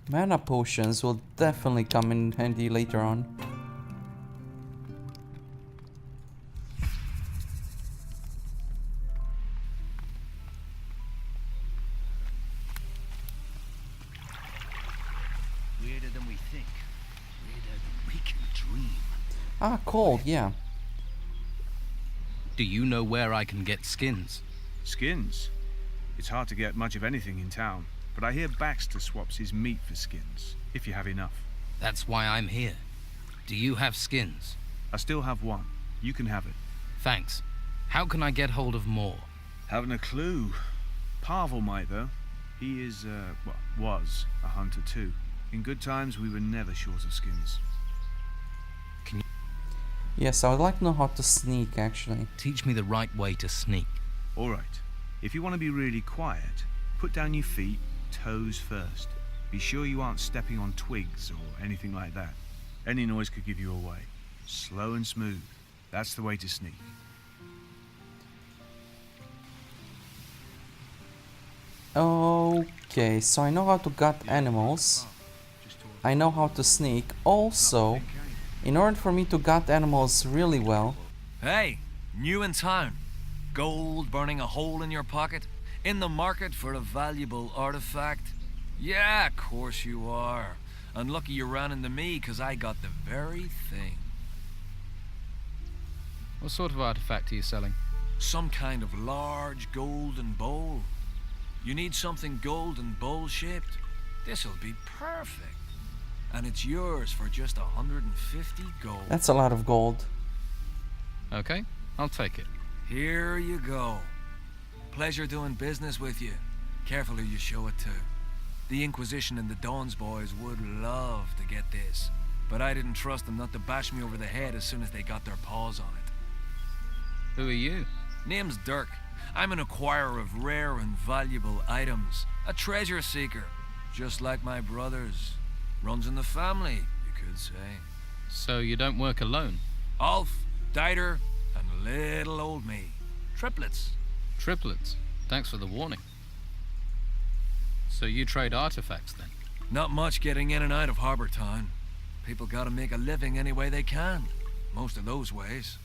Mana potions will definitely come in handy later on. Weirder than we think. Weirder than we can dream. Ah, cold, yeah. Do you know where I can get skins? Skins? It's hard to get much of anything in town, but I hear Baxter swaps his meat for skins, if you have enough. That's why I'm here. Do you have skins? I still have one. You can have it. Thanks. How can I get hold of more? Haven't a clue. Pavel might, though. He is, well, was a hunter too. In good times, we were never short of skins. Yes, I would like to know how to sneak, actually. Teach me the right way to sneak. All right. If you want to be really quiet, put down your feet, toes first. Be sure you aren't stepping on twigs or anything like that. Any noise could give you away. Slow and smooth. That's the way to sneak. Okay, so I know how to gut animals. I know how to sneak. Also, in order for me to gut animals really well... Hey, new in town. Gold burning a hole in your pocket? In the market for a valuable artifact? Yeah, of course you are. And lucky you ran into me, 'cause I got the very thing. What sort of artifact are you selling? Some kind of large golden bowl. You need something golden bowl-shaped? This'll be perfect. And it's yours for just 150 gold. That's a lot of gold. Okay, I'll take it. Here you go. Pleasure doing business with you. Careful who you show it to. The Inquisition and the Dawn's boys would love to get this, but I didn't trust them not to bash me over the head as soon as they got their paws on it. Who are you? Name's Dirk. I'm an acquirer of rare and valuable items. A treasure seeker. Just like my brothers. Runs in the family, you could say. So you don't work alone? Ulf, Dieter, and little old me. Triplets. Triplets? Thanks for the warning. So you trade artifacts then? Not much getting in and out of Harbour Town. People gotta make a living any way they can. Most of those ways.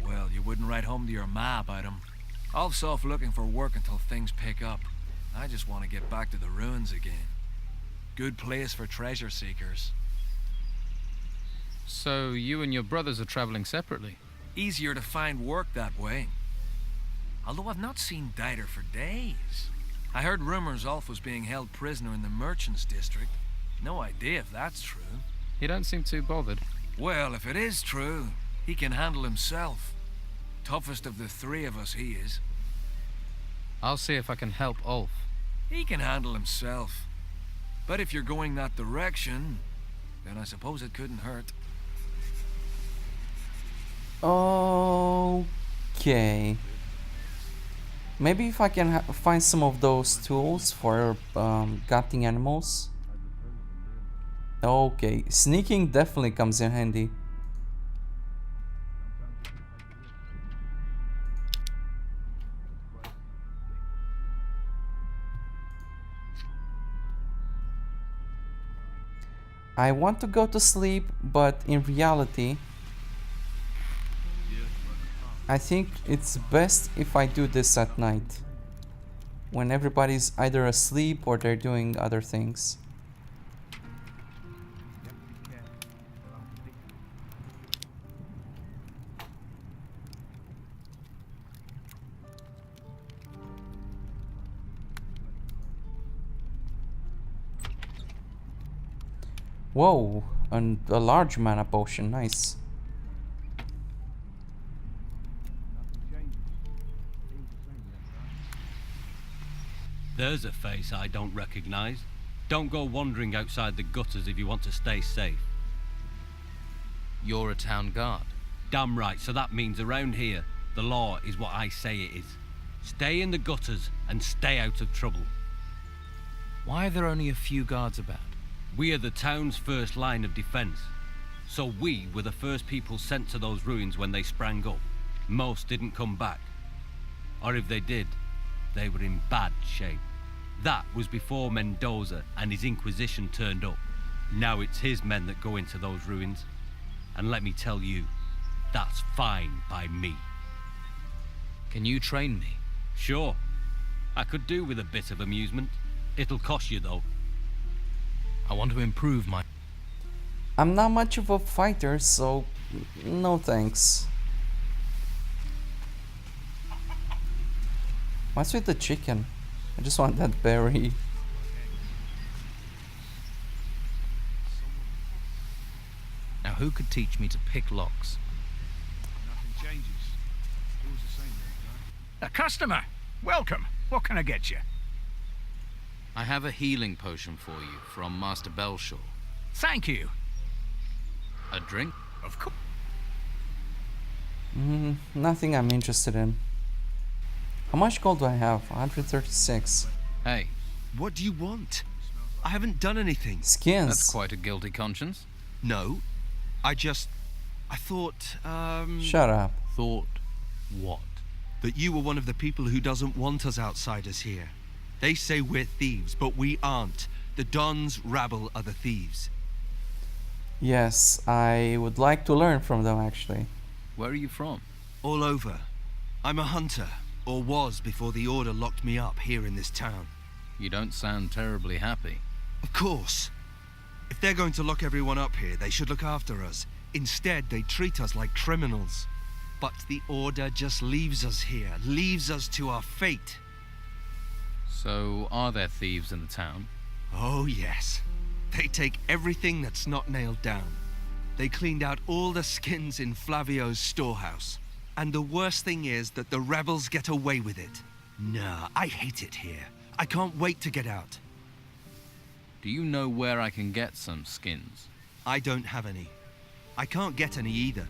Well, you wouldn't write home to your ma about 'em. Ulf's off looking for work until things pick up. I just want to get back to the ruins again. Good place for treasure seekers. So you and your brothers are traveling separately? Easier to find work that way. Although I've not seen Dieter for days. I heard rumors Ulf was being held prisoner in the Merchants District. No idea if that's true. You don't seem too bothered. Well, if it is true, he can handle himself. Toughest of the three of us, he is. I'll see if I can help Ulf. He can handle himself. But if you're going that direction, then I suppose it couldn't hurt. Okay. Maybe if I can find some of those tools for gutting animals. Okay, sneaking definitely comes in handy. I want to go to sleep, but in reality, I think it's best if I do this at night, when everybody's either asleep or they're doing other things. Whoa, and a large mana potion, nice. There's a face I don't recognize. Don't go wandering outside the gutters if you want to stay safe. You're a town guard. Damn right, so that means around here, the law is what I say it is. Stay in the gutters and stay out of trouble. Why are there only a few guards about? We are the town's first line of defense. So we were the first people sent to those ruins when they sprang up. Most didn't come back. Or if they did, they were in bad shape. That was before Mendoza and his Inquisition turned up. Now it's his men that go into those ruins. And let me tell you, that's fine by me. Can you train me? Sure. I could do with a bit of amusement. It'll cost you though. I want to improve my... I'm not much of a fighter, so no thanks. What's with the chicken? I just want that berry. Now who could teach me to pick locks? Nothing changes. Always the same, right? A customer! Welcome. What can I get you? I have a healing potion for you from Master Belshaw. Thank you. A drink? Of course. Nothing I'm interested in. How much gold do I have? 136. Hey. What do you want? I haven't done anything. Skins. That's quite a guilty conscience. No. I thought, Shut up. Thought what? that you were one of the people who doesn't want us outsiders here. They say we're thieves, but we aren't. The Don's rabble are the thieves. Yes, I would like to learn from them actually. Where are you from? All over. I'm a hunter, or was before the Order locked me up here in this town. You don't sound terribly happy. Of course. If they're going to lock everyone up here, they should look after us. Instead, they treat us like criminals. But the Order just leaves us here, leaves us to our fate. So, are there thieves in the town? Oh, yes. They take everything that's not nailed down. They cleaned out all the skins in Flavio's storehouse. And the worst thing is that the rebels get away with it. Nah, I hate it here. I can't wait to get out. Do you know where I can get some skins? I don't have any. I can't get any either.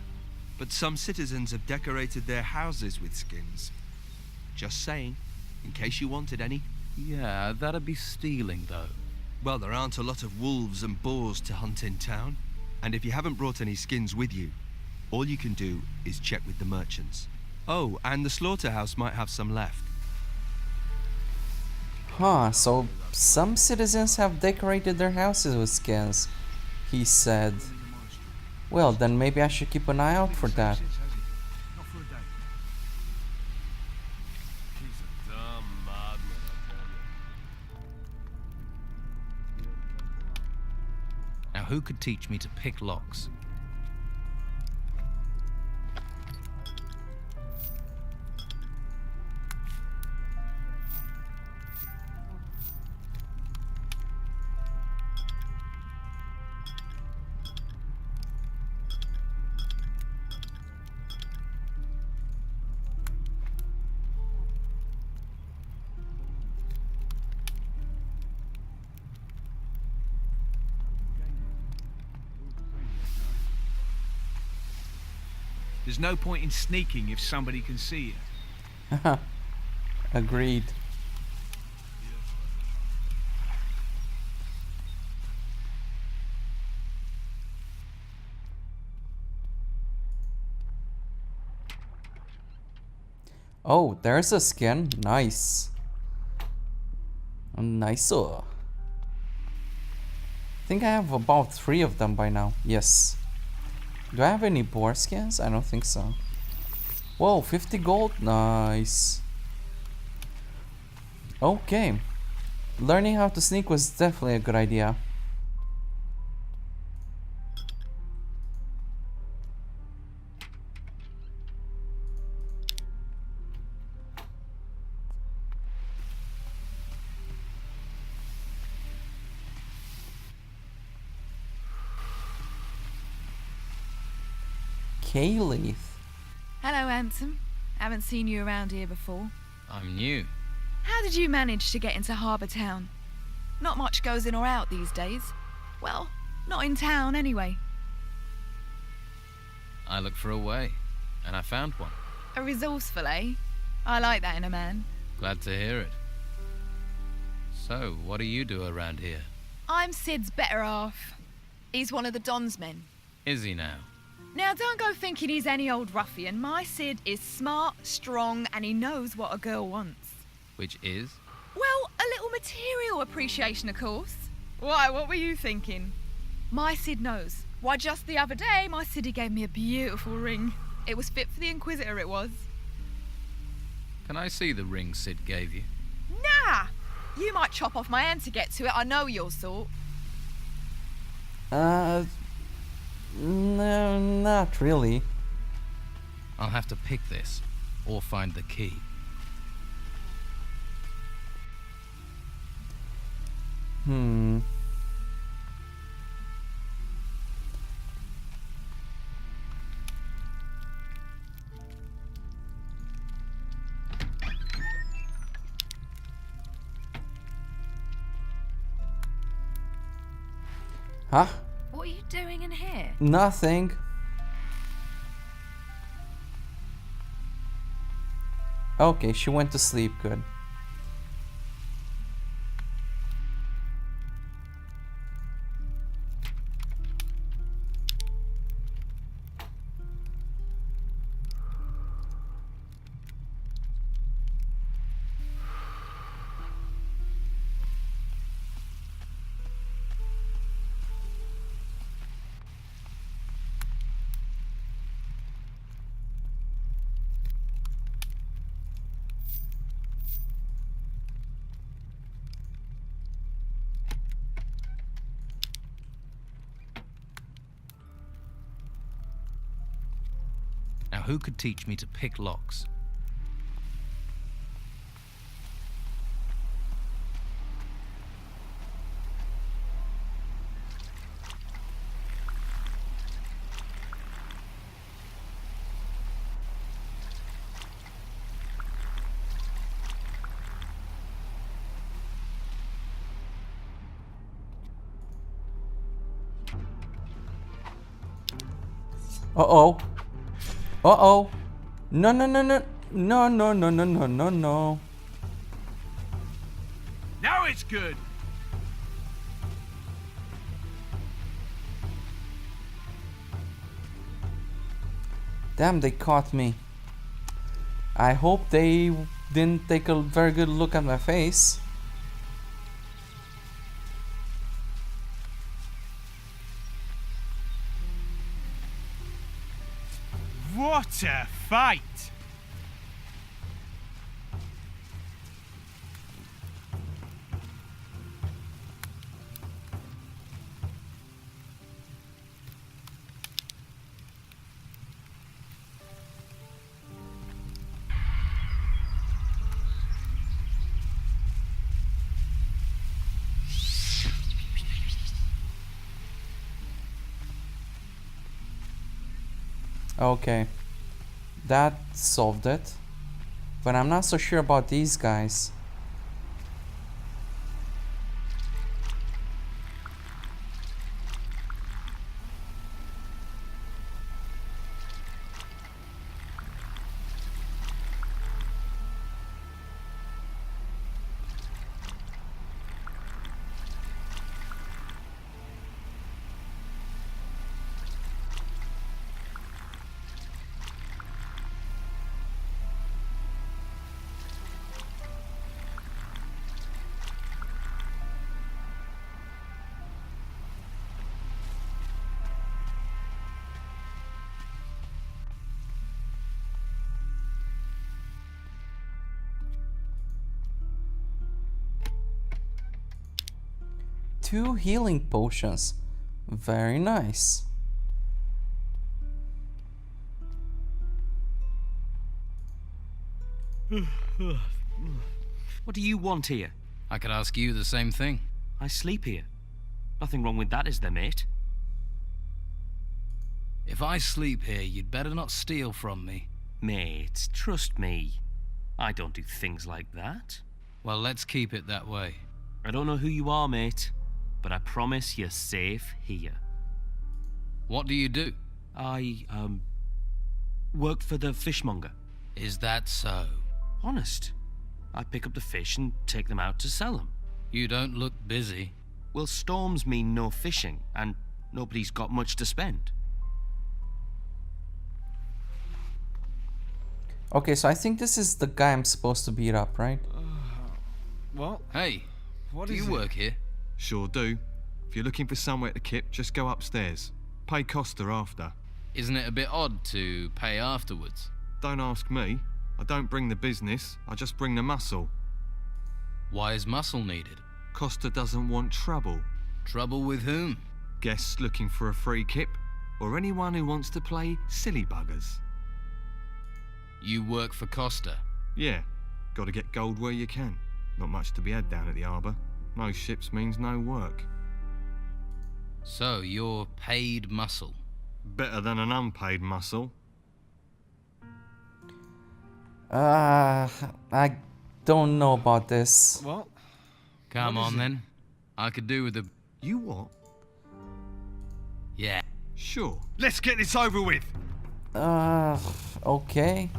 But some citizens have decorated their houses with skins. Just saying, in case you wanted any. Yeah, that'd be stealing, though. Well, there aren't a lot of wolves and boars to hunt in town. And if you haven't brought any skins with you, all you can do is check with the merchants. Oh, and the slaughterhouse might have some left. Huh, so some citizens have decorated their houses with skins, he said. Well, then maybe I should keep an eye out for that. Not for a day. He's a dumb madman, I tell you. Now, who could teach me to pick locks? There's no point in sneaking if somebody can see you. Agreed. Oh, there's a skin. Nice. Nicer. I think I have about 3 of them by now. Yes. Do I have any boar skins? I don't think so. Whoa, 50 gold? Nice. Okay. Learning how to sneak was definitely a good idea. Kayleith. Hello, handsome. Haven't seen you around here before. I'm new. How did you manage to get into Harbour Town? Not much goes in or out these days. Well, not in town anyway. I looked for a way, and I found one. A resourceful, eh? I like that in a man. Glad to hear it. So, what do you do around here? I'm Sid's better half. He's one of the Don's men. Is he now? Now, don't go thinking he's any old ruffian. My Sid is smart, strong, and he knows what a girl wants. Which is? Well, a little material appreciation, of course. Why, what were you thinking? My Sid knows. Why, just the other day, my Siddy gave me a beautiful ring. It was fit for the Inquisitor, it was. Can I see the ring Sid gave you? Nah! You might chop off my hand to get to it, I know your sort. No, not really. I'll have to pick this, or find the key. Huh? What are you doing in here? Nothing. Okay, she went to sleep. Good. Now, who could teach me to pick locks? Uh-oh. Uh-oh. No, no, no, no. No, no, no, no, no, no, no. Now it's good. Damn, they caught me. I hope they didn't take a very good look at my face. What a fight! Okay, that solved it, but I'm not so sure about these guys. 2 healing potions. Very nice. What do you want here? I could ask you the same thing. I sleep here. Nothing wrong with that, is there, mate? If I sleep here, you'd better not steal from me. Mate, trust me. I don't do things like that. Well, let's keep it that way. I don't know who you are, mate, but I promise you're safe here. What do you do? I, work for the fishmonger. Is that so? Honest. I pick up the fish and take them out to sell them. You don't look busy. Well, storms mean no fishing, and nobody's got much to spend. Okay, so I think this is the guy I'm supposed to beat up, right? What? Hey, What do is you it? work here? Sure do. If you're looking for somewhere to kip, just go upstairs. Pay Costa after. Isn't it a bit odd to pay afterwards? Don't ask me. I don't bring the business, I just bring the muscle. Why is muscle needed? Costa doesn't want trouble. Trouble with whom? Guests looking for a free kip, or anyone who wants to play silly buggers. You work for Costa. Yeah, gotta get gold where you can. Not much to be had down at the harbour. No ships means no work. So you're paid muscle. Better than an unpaid muscle. I don't know about this. What? Come What is on it? then. I could do with a... You what? Yeah. Sure. Let's get this over with. Okay.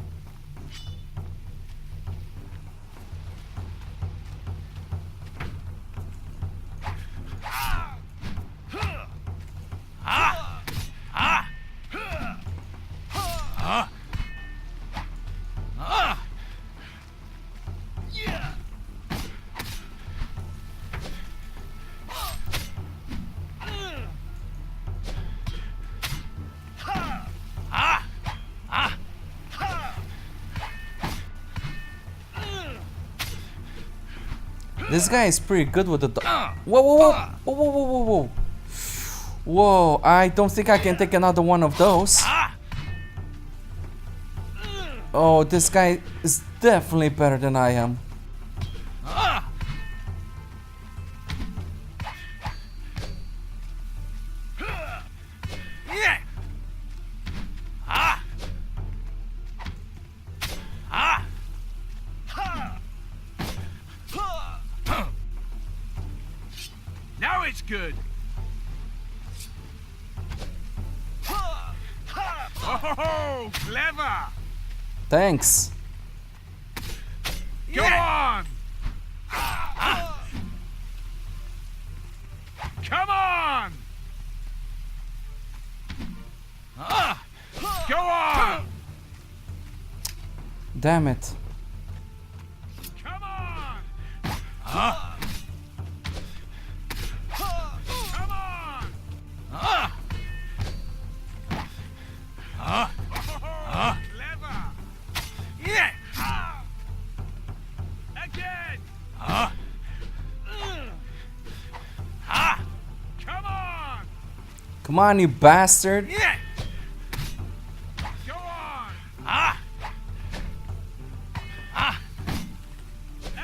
This guy is pretty good with the whoa, whoa, whoa, whoa, whoa, whoa, whoa, whoa. Whoa, I don't think I can take another one of those. Oh, this guy is definitely better than I am. Now it's good. Oh, clever. Thanks. Go on. Come on. Go on. Damn it. Come on. Come on. Clever. Yeah. Again. Come on. Come on, you bastard. Yeah. Go on.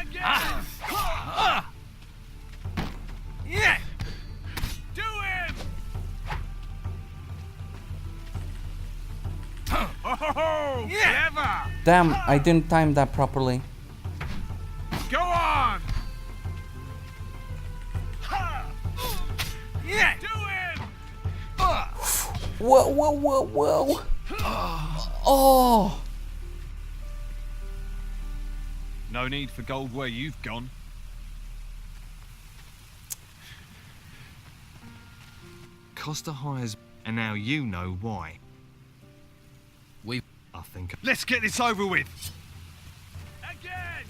Again. Yeah. Do him. Oh, clever. Damn, I didn't time that properly. Go on. Yeah. Do him. Whoa, whoa, whoa, whoa. Oh. No need for gold where you've gone. Costa hires, and now you know why. We... I think... Let's get this over with. Again.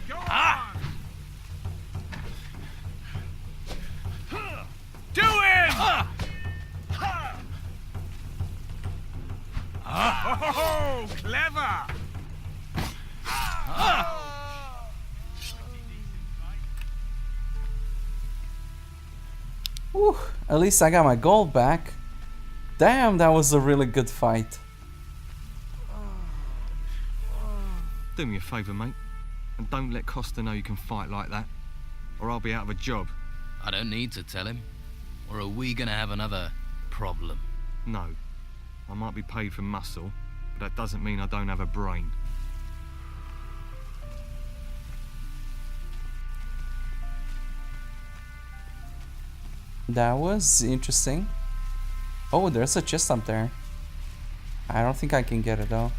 Go on. Do him. Oh, clever. Whew, at least I got my gold back. Damn, that was a really good fight. Do me a favour, mate, and don't let Costa know you can fight like that, or I'll be out of a job. I don't need to tell him. Or are we gonna have another problem? No. I might be paid for muscle, but that doesn't mean I don't have a brain. That was interesting. Oh, there's a chest up there. I don't think I can get it though.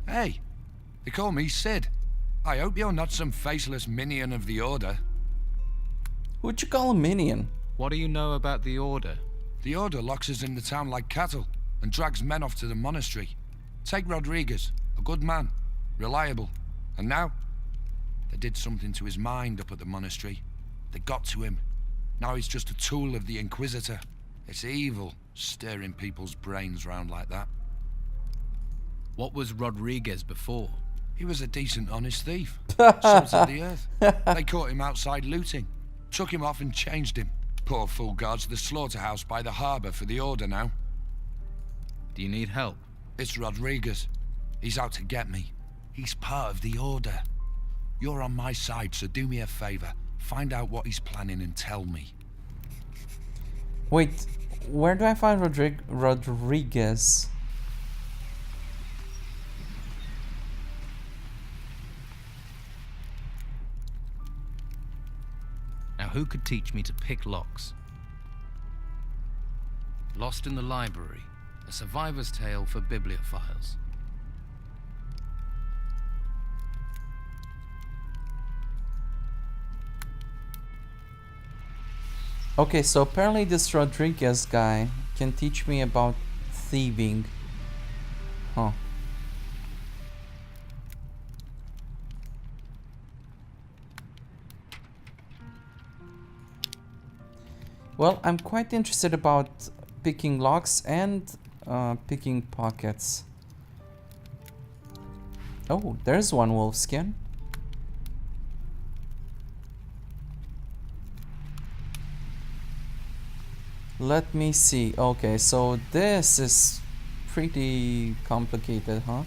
Hey, they call me Sid. I hope you're not some faceless minion of the Order. Who'd you call a minion? What do you know about the Order? The Order locks us in the town like cattle and drags men off to the monastery. Take Rodriguez, a good man, reliable. And now, they did something to his mind up at the monastery. They got to him. Now he's just a tool of the Inquisitor. It's evil, stirring people's brains round like that. What was Rodriguez before? He was a decent, honest thief. Salt of the earth. They caught him outside looting. Took him off and changed him. Poor fool guards the slaughterhouse by the harbour for the Order now. Do you need help? It's Rodriguez. He's out to get me. He's part of the Order. You're on my side, so do me a favour. Find out what he's planning and tell me. Wait, where do I find Rodriguez? Now who could teach me to pick locks? Lost in the Library, a survivor's tale for bibliophiles. Okay, so apparently this Rodriguez guy can teach me about thieving. Huh. Well, I'm quite interested about picking locks and picking pockets. Oh, there's one wolf skin. Let me see. Okay, so this is pretty complicated, huh?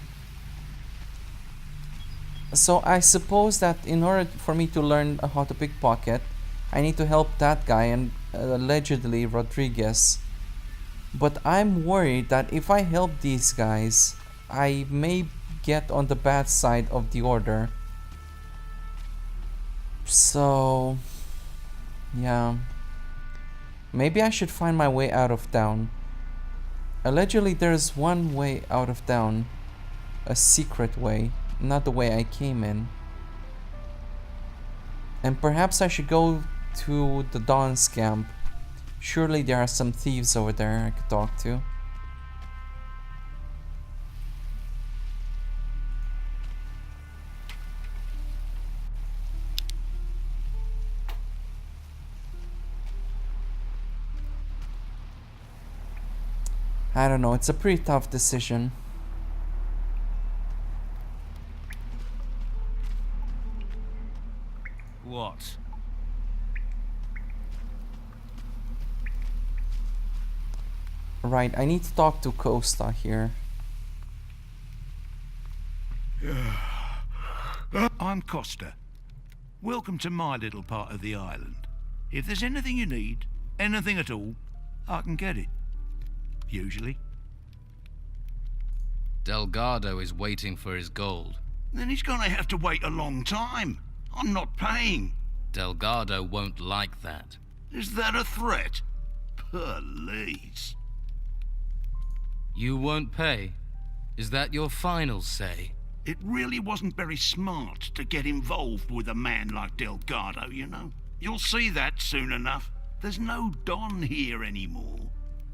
So I suppose that in order for me to learn how to pickpocket, I need to help that guy and allegedly Rodriguez. But I'm worried that if I help these guys, I may get on the bad side of the Order. So, yeah. Maybe I should find my way out of town. Allegedly there's one way out of town. A secret way, not the way I came in. And perhaps I should go to the Dawn's camp. Surely there are some thieves over there I could talk to. I don't know, it's a pretty tough decision. What? Right, I need to talk to Costa here. I'm Costa. Welcome to my little part of the island. If there's anything you need, anything at all, I can get it. Usually. Delgado is waiting for his gold. Then he's gonna have to wait a long time. I'm not paying. Delgado won't like that. Is that a threat? Please. You won't pay? Is that your final say? It really wasn't very smart to get involved with a man like Delgado, you know. You'll see that soon enough. There's no Don here anymore.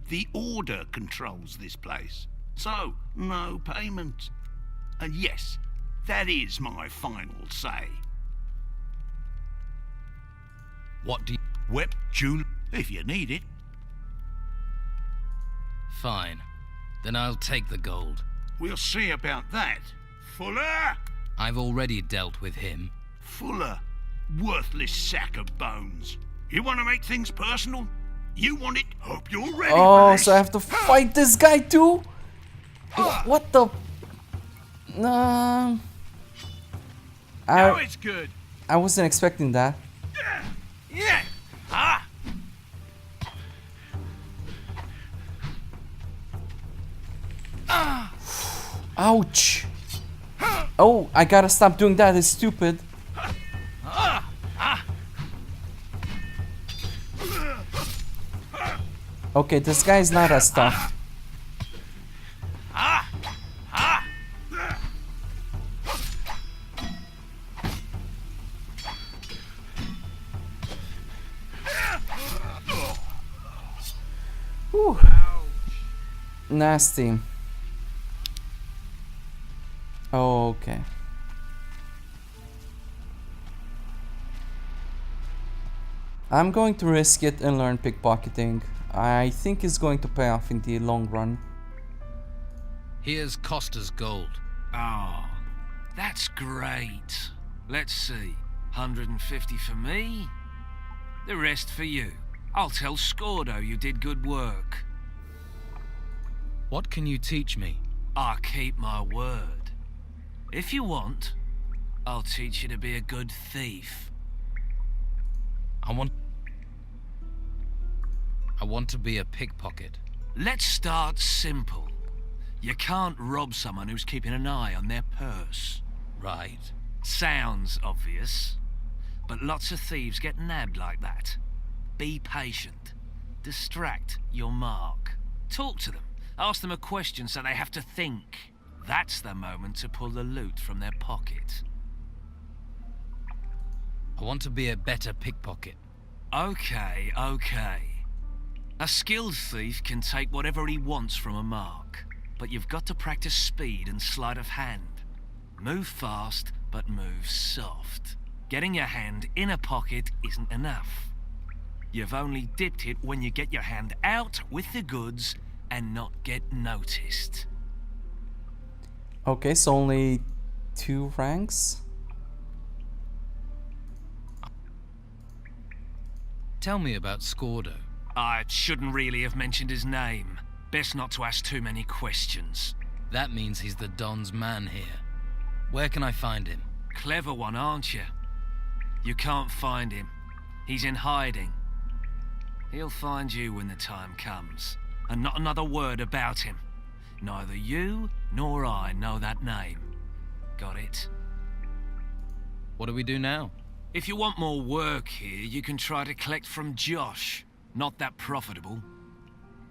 The Order controls this place. So, no payment. And yes, that is my final say. What do you... Whip, jewel, if you need it. Fine. Then I'll take the gold. We'll see about that. Fuller! I've already dealt with him. Fuller, worthless sack of bones. You want to make things personal? You want it? Hope you're ready for this. So I have to fight this guy too? What the? Now it's good. I wasn't expecting that. Yeah. Ah. Ouch. Oh, I gotta stop doing that. It's stupid. Okay, this guy's not as tough. Whew. Nasty. Okay. I'm going to risk it and learn pickpocketing. I think it's going to pay off in the long run. Here's Costa's gold. Oh, that's great. Let's see. 150 for me. The rest for you. I'll tell Scordo you did good work. What can you teach me? I keep my word. If you want, I'll teach you to be a good thief. I want to be a pickpocket. Let's start simple. You can't rob someone who's keeping an eye on their purse. Right. Sounds obvious, but lots of thieves get nabbed like that. Be patient. Distract your mark. Talk to them. Ask them a question so they have to think. That's the moment to pull the loot from their pocket. I want to be a better pickpocket. Okay. A skilled thief can take whatever he wants from a mark, but you've got to practice speed and sleight of hand. Move fast, but move soft. Getting your hand in a pocket isn't enough. You've only dipped it when you get your hand out with the goods and not get noticed. Okay, so only 2 ranks? Tell me about Scordo. I shouldn't really have mentioned his name. Best not to ask too many questions. That means he's the Don's man here. Where can I find him? Clever one, aren't you? You can't find him. He's in hiding. He'll find you when the time comes. And not another word about him. Neither you nor I know that name. Got it? What do we do now? If you want more work here, you can try to collect from Josh. Not that profitable.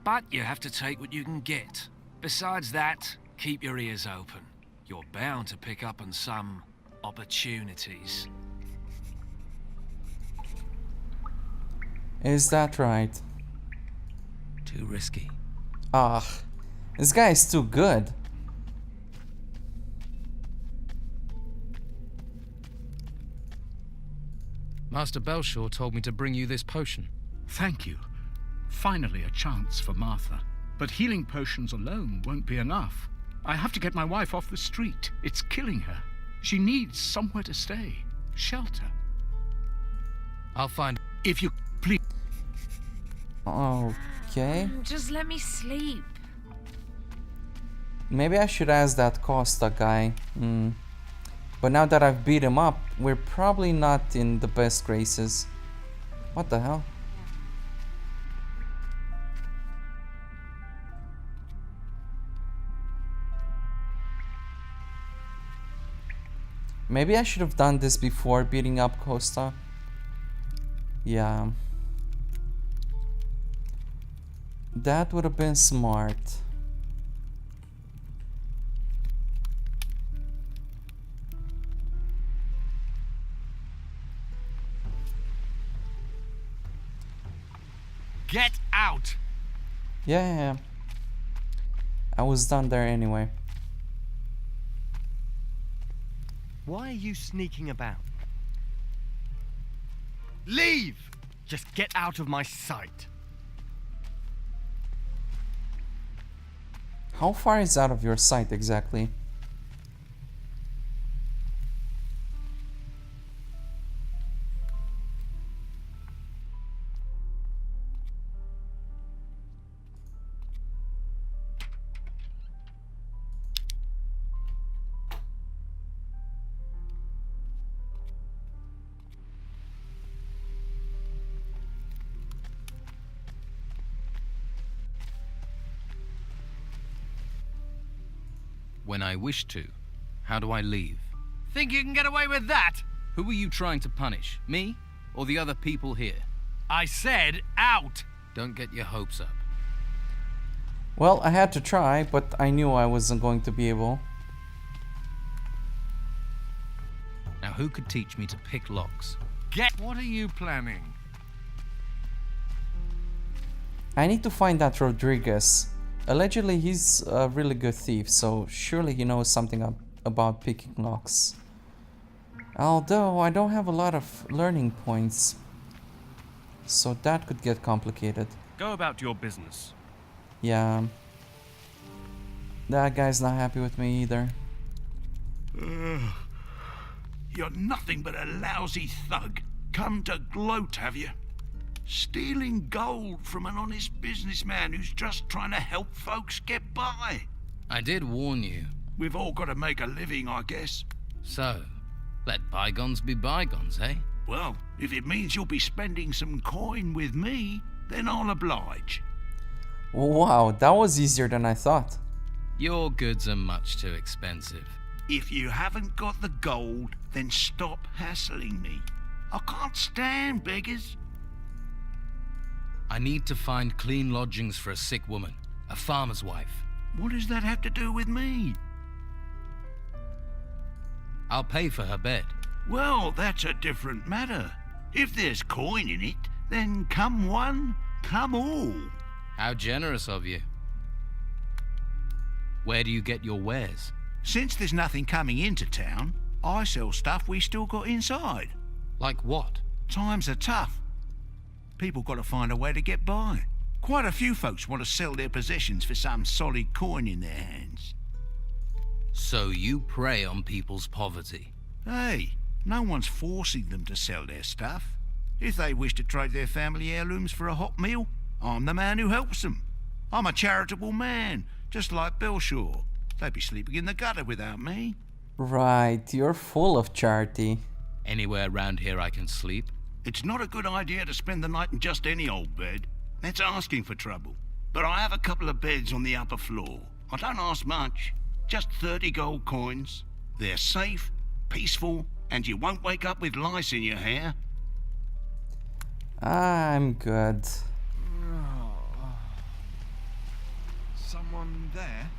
But you have to take what you can get. Besides that, keep your ears open. You're bound to pick up on some opportunities. Is that right? Too risky. This guy is too good. Master Belshaw told me to bring you this potion. Thank you. Finally a chance for Martha. But healing potions alone won't be enough. I have to get my wife off the street. It's killing her. She needs somewhere to stay. Shelter. I'll find... If you please... Okay. Just let me sleep. Maybe I should ask that Costa guy. But now that I've beat him up, we're probably not in the best graces. What the hell? Maybe I should have done this before beating up Costa. Yeah. That would have been smart. Get out! Yeah. I was done there anyway. Why are you sneaking about? Leave! Just get out of my sight. How far is out of your sight exactly? When I wish to. How do I leave? Think you can get away with that? Who are you trying to punish? Me? Or the other people here? I said out! Don't get your hopes up. Well, I had to try, but I knew I wasn't going to be able. Now who could teach me to pick locks? What are you planning? I need to find that Rodriguez. Allegedly, he's a really good thief, so surely he knows something about picking locks. Although, I don't have a lot of learning points, so that could get complicated. Go about your business. Yeah. That guy's not happy with me either. You're nothing but a lousy thug. Come to gloat, have you? Stealing gold from an honest businessman who's just trying to help folks get by. I did warn you. We've all got to make a living, I guess. So, let bygones be bygones, eh? Well, if it means you'll be spending some coin with me, then I'll oblige. Wow, that was easier than I thought. Your goods are much too expensive. If you haven't got the gold, then stop hassling me. I can't stand beggars. I need to find clean lodgings for a sick woman, a farmer's wife. What does that have to do with me? I'll pay for her bed. Well, that's a different matter. If there's coin in it, then come one, come all. How generous of you. Where do you get your wares? Since there's nothing coming into town, I sell stuff we still got inside. Like what? Times are tough. People got to find a way to get by. Quite a few folks want to sell their possessions for some solid coin in their hands. So you prey on people's poverty? Hey, no one's forcing them to sell their stuff. If they wish to trade their family heirlooms for a hot meal, I'm the man who helps them. I'm a charitable man, just like Belshaw. They'd be sleeping in the gutter without me. Right, you're full of charity. Anywhere around here I can sleep? It's not a good idea to spend the night in just any old bed. That's asking for trouble. But I have a couple of beds on the upper floor. I don't ask much. Just 30 gold coins. They're safe, peaceful, and you won't wake up with lice in your hair. I'm good. Someone there?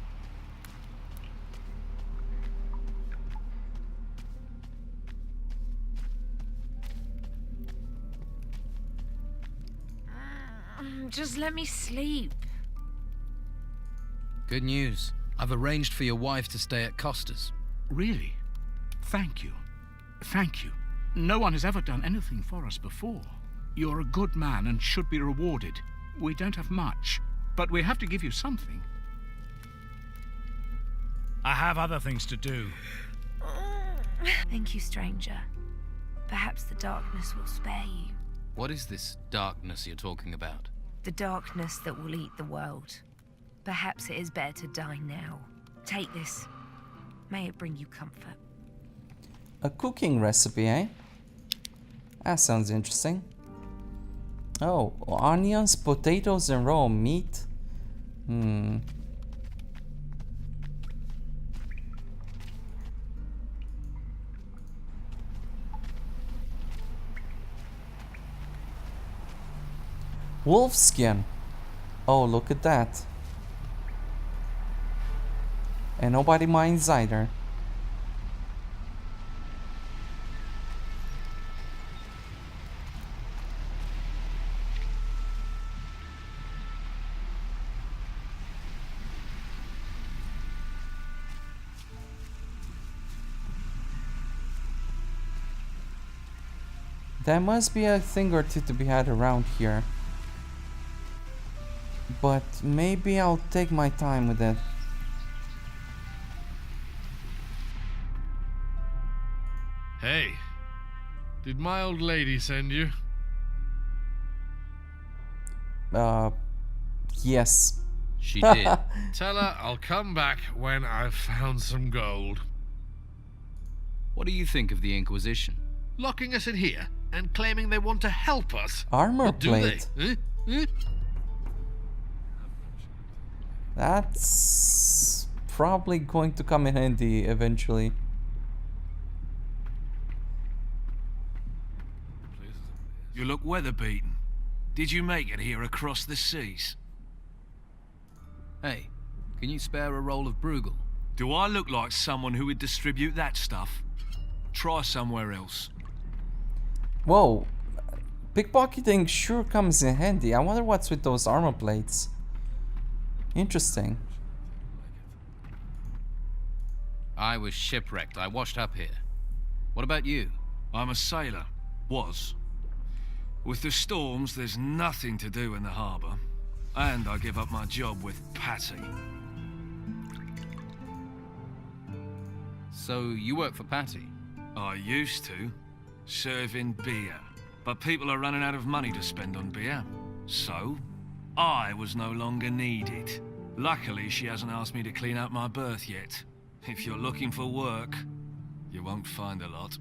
Just let me sleep. Good news. I've arranged for your wife to stay at Costa's. Really? Thank you. Thank you. No one has ever done anything for us before. You're a good man and should be rewarded. We don't have much, but we have to give you something. I have other things to do. Thank you, stranger. Perhaps the darkness will spare you. What is this darkness you're talking about? The darkness that will eat the world. Perhaps it is better to die now. Take this. May it bring you comfort. A cooking recipe, eh? That sounds interesting. Oh, onions, potatoes, and raw meat. Wolf skin. Oh, look at that. And nobody minds either. There must be a thing or two to be had around here. But maybe I'll take my time with it. Hey, did my old lady send you? Yes. She did. Tell her I'll come back when I've found some gold. What do you think of the Inquisition? Locking us in here and claiming they want to help us. Armor But do plate. they? Eh? That's probably going to come in handy eventually. You look weather-beaten. Did you make it here across the seas? Hey, can you spare a roll of Bruegel? Do I look like someone who would distribute that stuff? Try somewhere else. Whoa, pickpocketing sure comes in handy. I wonder what's with those armor plates. Interesting. I was shipwrecked. I washed up here. What about you? I'm a sailor. Was. With the storms, there's nothing to do in the harbour. And I give up my job with Patty. So you work for Patty? I used to. Serving beer. But people are running out of money to spend on beer. So, I was no longer needed. Luckily, she hasn't asked me to clean out my berth yet. If you're looking for work, you won't find a lot.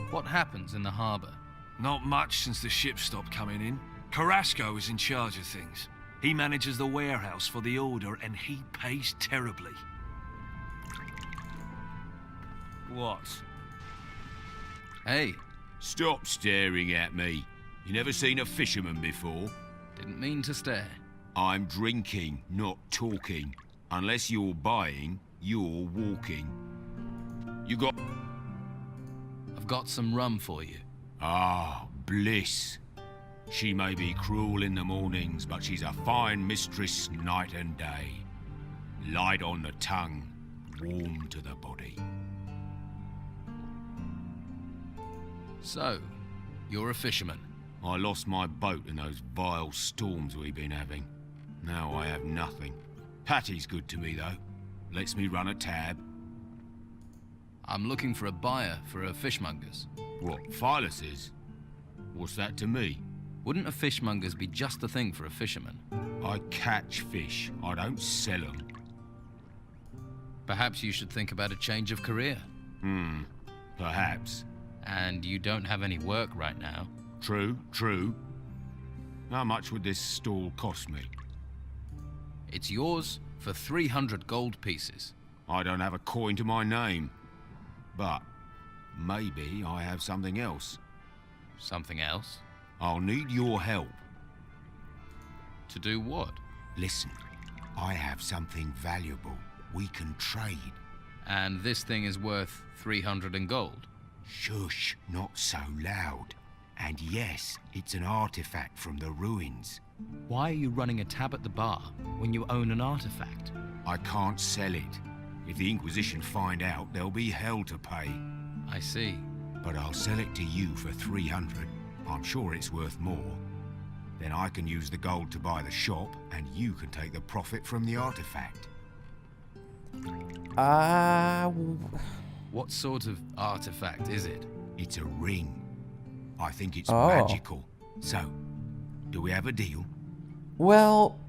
What happens in the harbour? Not much since the ships stopped coming in. Carrasco is in charge of things. He manages the warehouse for the Order, and he pays terribly. What? Hey. Stop staring at me. You never seen a fisherman before? Didn't mean to stare. I'm drinking, not talking. Unless you're buying, you're walking. You got... I've got some rum for you. Ah, bliss. She may be cruel in the mornings, but she's a fine mistress night and day. Light on the tongue, warm to the body. So, you're a fisherman. I lost my boat in those vile storms we've been having. Now I have nothing. Patty's good to me, though. Lets me run a tab. I'm looking for a buyer for a fishmonger's. What, Philus's? What's that to me? Wouldn't a fishmonger's be just the thing for a fisherman? I catch fish. I don't sell them. Perhaps you should think about a change of career. Perhaps. And you don't have any work right now. True, true. How much would this stall cost me? It's yours for 300 gold pieces. I don't have a coin to my name. But maybe I have something else. Something else? I'll need your help. To do what? Listen, I have something valuable. We can trade. And this thing is worth 300 in gold? Shush, not so loud. And yes, it's an artifact from the ruins. Why are you running a tab at the bar when you own an artifact? I can't sell it. If the Inquisition find out, there'll be hell to pay. I see. But I'll sell it to you for 300. I'm sure it's worth more. Then I can use the gold to buy the shop, and you can take the profit from the artifact. What sort of artifact is it? It's a ring. I think it's magical. So, do we have a deal? Well,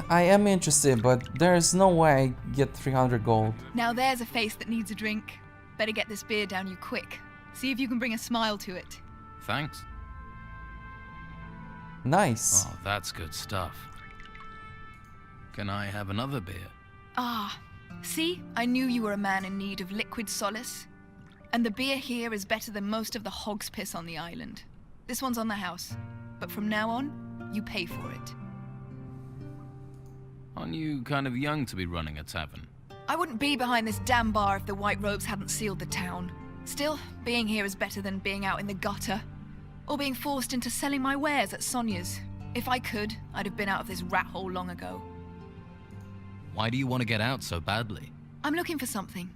I am interested, but there's no way I get 300 gold. Now there's a face that needs a drink. Better get this beer down you quick. See if you can bring a smile to it. Thanks. Nice. Oh, that's good stuff. Can I have another beer? Ah, see? I knew you were a man in need of liquid solace. And the beer here is better than most of the hog's piss on the island. This one's on the house. But from now on, you pay for it. Aren't you kind of young to be running a tavern? I wouldn't be behind this damn bar if the White Robes hadn't sealed the town. Still, being here is better than being out in the gutter. Or being forced into selling my wares at Sonia's. If I could, I'd have been out of this rat hole long ago. Why do you want to get out so badly? I'm looking for something.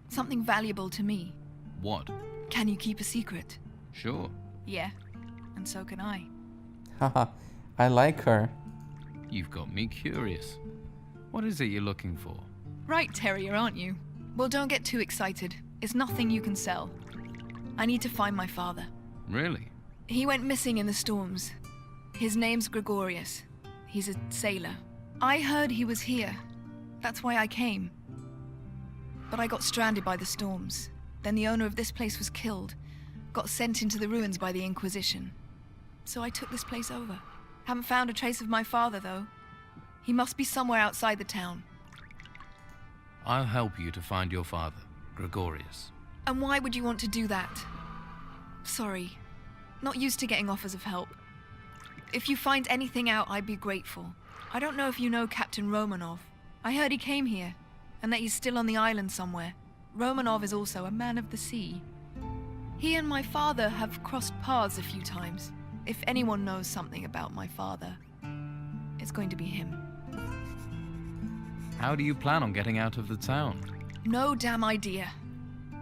Something valuable to me. What? Can you keep a secret? Sure. Yeah, and so can I. Haha, I like her. You've got me curious. What is it you're looking for? Right, Terrier, aren't you? Well, don't get too excited. It's nothing you can sell. I need to find my father. Really? He went missing in the storms. His name's Gregorius. He's a sailor. I heard he was here. That's why I came. But I got stranded by the storms. Then the owner of this place was killed. Got sent into the ruins by the Inquisition. So I took this place over. Haven't found a trace of my father, though. He must be somewhere outside the town. I'll help you to find your father, Gregorius. And why would you want to do that? Sorry. Not used to getting offers of help. If you find anything out, I'd be grateful. I don't know if you know Captain Romanov. I heard he came here, and that he's still on the island somewhere. Romanov is also a man of the sea. He and my father have crossed paths a few times. If anyone knows something about my father, it's going to be him. How do you plan on getting out of the town? No damn idea.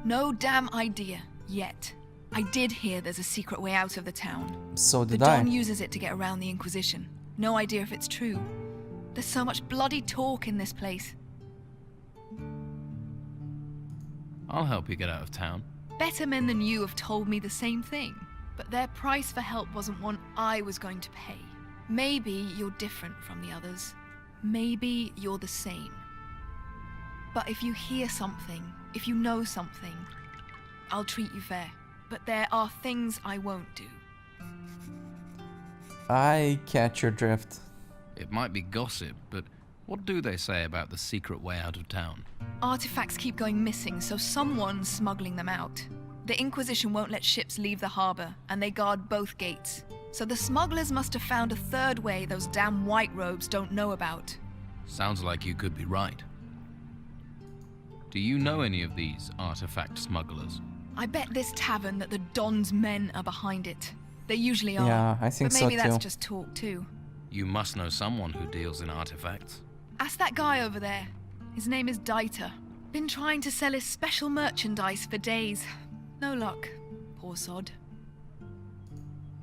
No damn idea. Yet. I did hear there's a secret way out of the town. So did the I. Don uses it to get around the Inquisition. No idea if it's true. There's so much bloody talk in this place. I'll help you get out of town. Better men than you have told me the same thing, but their price for help wasn't one I was going to pay. Maybe you're different from the others. Maybe you're the same. But if you hear something, if you know something, I'll treat you fair. But there are things I won't do. I catch your drift. It might be gossip, but what do they say about the secret way out of town? Artifacts keep going missing, so someone's smuggling them out. The Inquisition won't let ships leave the harbor, and they guard both gates. So the smugglers must have found a third way those damn white robes don't know about. Sounds like you could be right. Do you know any of these artifact smugglers? I bet this tavern that the Don's men are behind it. They usually are. Yeah, I think but so maybe that's too. just talk too. You must know someone who deals in artifacts. Ask that guy over there. His name is Dieter. Been trying to sell his special merchandise for days. No luck. Poor sod.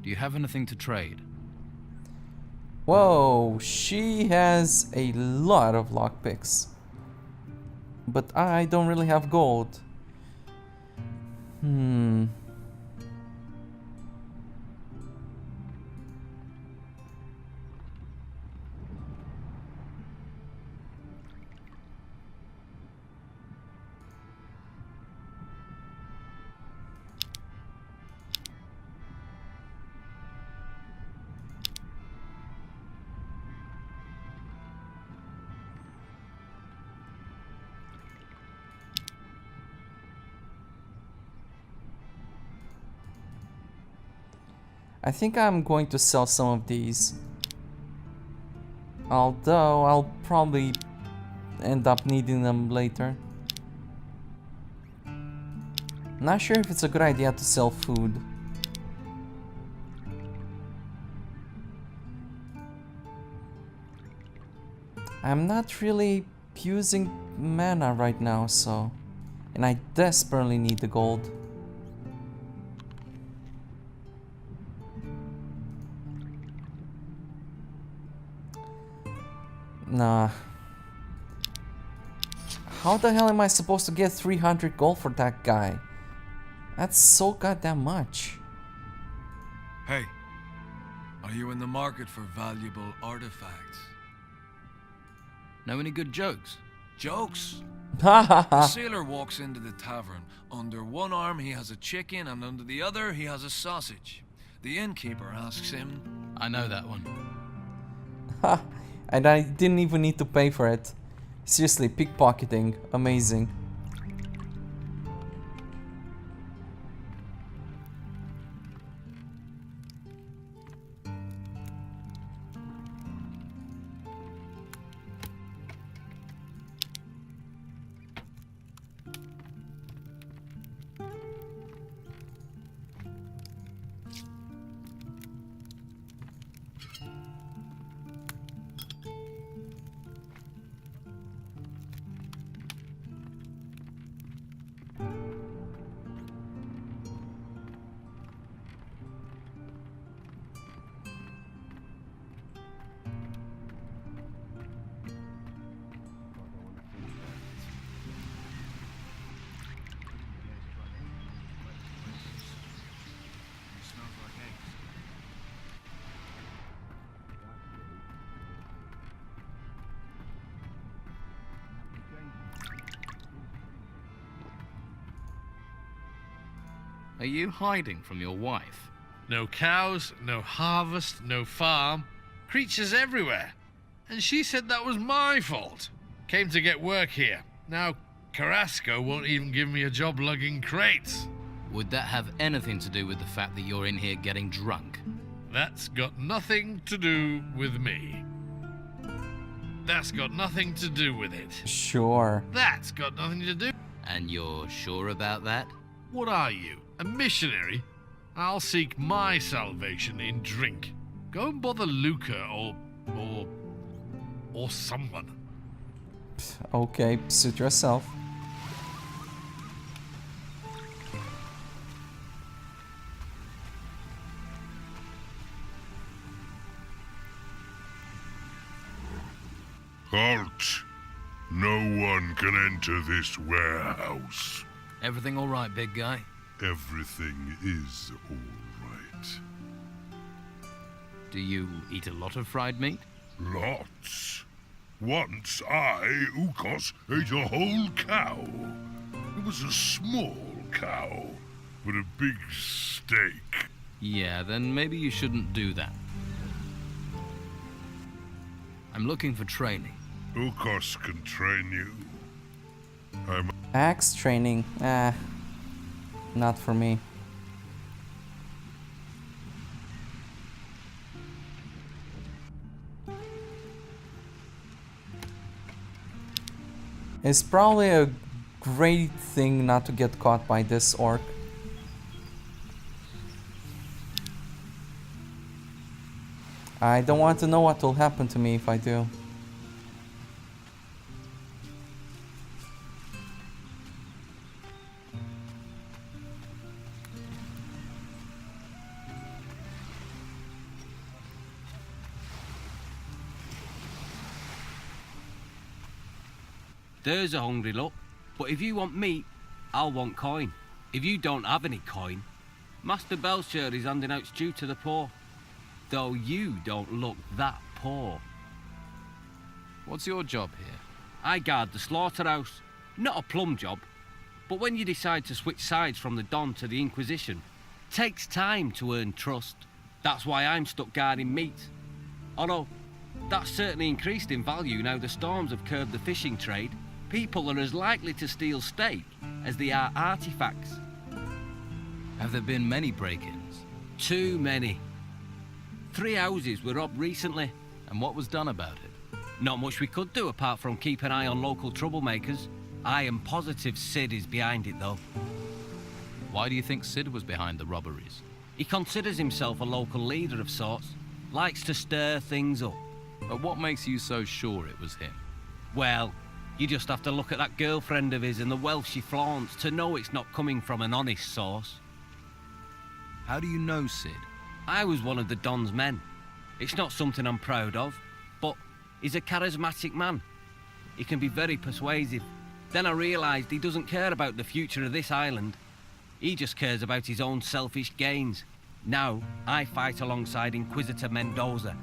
Do you have anything to trade? Whoa, she has a lot of lockpicks. But I don't really have gold. I think I'm going to sell some of these. Although I'll probably end up needing them later. Not sure if it's a good idea to sell food. I'm not really using mana right now, so... And I desperately need the gold. Nah. How the hell am I supposed to get 300 gold for that guy? That's so goddamn much. Hey, are you in the market for valuable artifacts? Know any good jokes? Jokes? The sailor walks into the tavern. Under one arm he has a chicken and under the other he has a sausage. The innkeeper asks him... I know that one. Ha! And I didn't even need to pay for it. Seriously, pickpocketing. Amazing. Are you hiding from your wife? No cows, no harvest, no farm. Creatures everywhere. And she said that was my fault. Came to get work here. Now, Carrasco won't even give me a job lugging crates. Would that have anything to do with the fact that you're in here getting drunk? That's got nothing to do with me. That's got nothing to do with it. Sure. That's got nothing to do. And you're sure about that? What are you, a missionary? I'll seek my salvation in drink. Go and bother Luca or someone. Okay, suit yourself. Halt! No one can enter this warehouse. Everything all right, big guy? Everything is all right. Do you eat a lot of fried meat? Lots. Once I, Ukos, ate a whole cow. It was a small cow, but a big steak. Yeah, then maybe you shouldn't do that. I'm looking for training. Ukos can train you. Axe training. Not for me. It's probably a great thing not to get caught by this orc. I don't want to know what will happen to me if I do. There's a hungry look. But if you want meat, I'll want coin. If you don't have any coin, Master Belcher is handing out stew to the poor. Though you don't look that poor. What's your job here? I guard the slaughterhouse. Not a plum job. But when you decide to switch sides from the Don to the Inquisition, takes time to earn trust. That's why I'm stuck guarding meat. Although, that's certainly increased in value now the storms have curbed the fishing trade. People are as likely to steal steak as they are artifacts. Have there been many break-ins? Too many. 3 houses were robbed recently. And what was done about it? Not much we could do apart from keep an eye on local troublemakers. I am positive Sid is behind it though. Why do you think Sid was behind the robberies? He considers himself a local leader of sorts. Likes to stir things up. But what makes you so sure it was him? Well, you just have to look at that girlfriend of his and the wealth she flaunts to know it's not coming from an honest source. How do you know Sid? I was one of the Don's men. It's not something I'm proud of, but he's a charismatic man. He can be very persuasive. Then I realised he doesn't care about the future of this island. He just cares about his own selfish gains. Now, I fight alongside Inquisitor Mendoza.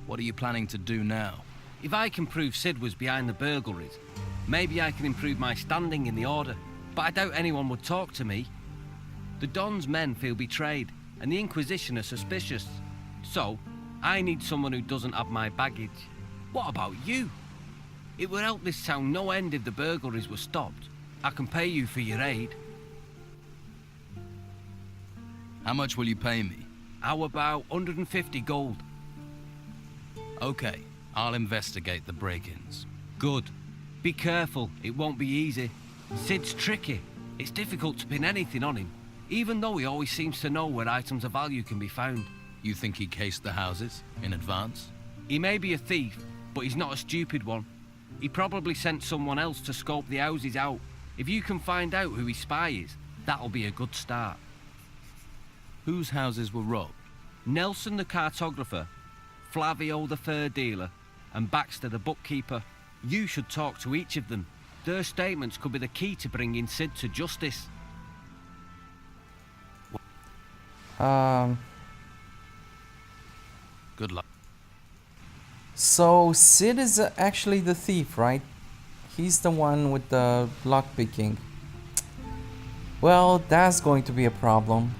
What are you planning to do now? If I can prove Sid was behind the burglaries, maybe I can improve my standing in the Order. But I doubt anyone would talk to me. The Don's men feel betrayed, and the Inquisition are suspicious. So, I need someone who doesn't have my baggage. What about you? It would help this town no end if the burglaries were stopped. I can pay you for your aid. How much will you pay me? How about 150 gold? Okay, I'll investigate the break-ins. Good. Be careful, it won't be easy. Sid's tricky. It's difficult to pin anything on him, even though he always seems to know where items of value can be found. You think he cased the houses in advance? He may be a thief, but he's not a stupid one. He probably sent someone else to scope the houses out. If you can find out who his spy is, that'll be a good start. Whose houses were robbed? Nelson the cartographer, Flavio the fur dealer, and Baxter the bookkeeper. You should talk to each of them. Their statements could be the key to bringing Sid to justice. Good luck. So Sid is actually the thief, right? He's the one with the lockpicking. Well, that's going to be a problem.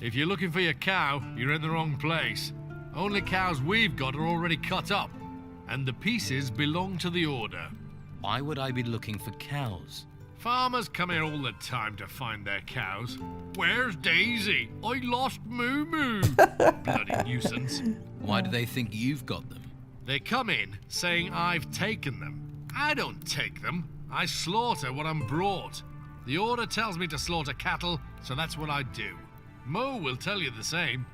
If you're looking for your cow, you're in the wrong place. Only cows we've got are already cut up. and the pieces belong to the Order. Why would I be looking for cows? Farmers come here all the time to find their cows. Where's Daisy? I lost Moo Moo. Bloody nuisance. Why do they think you've got them? They come in saying I've taken them. I don't take them. I slaughter what I'm brought. The Order tells me to slaughter cattle, so that's what I do. Mo will tell you the same.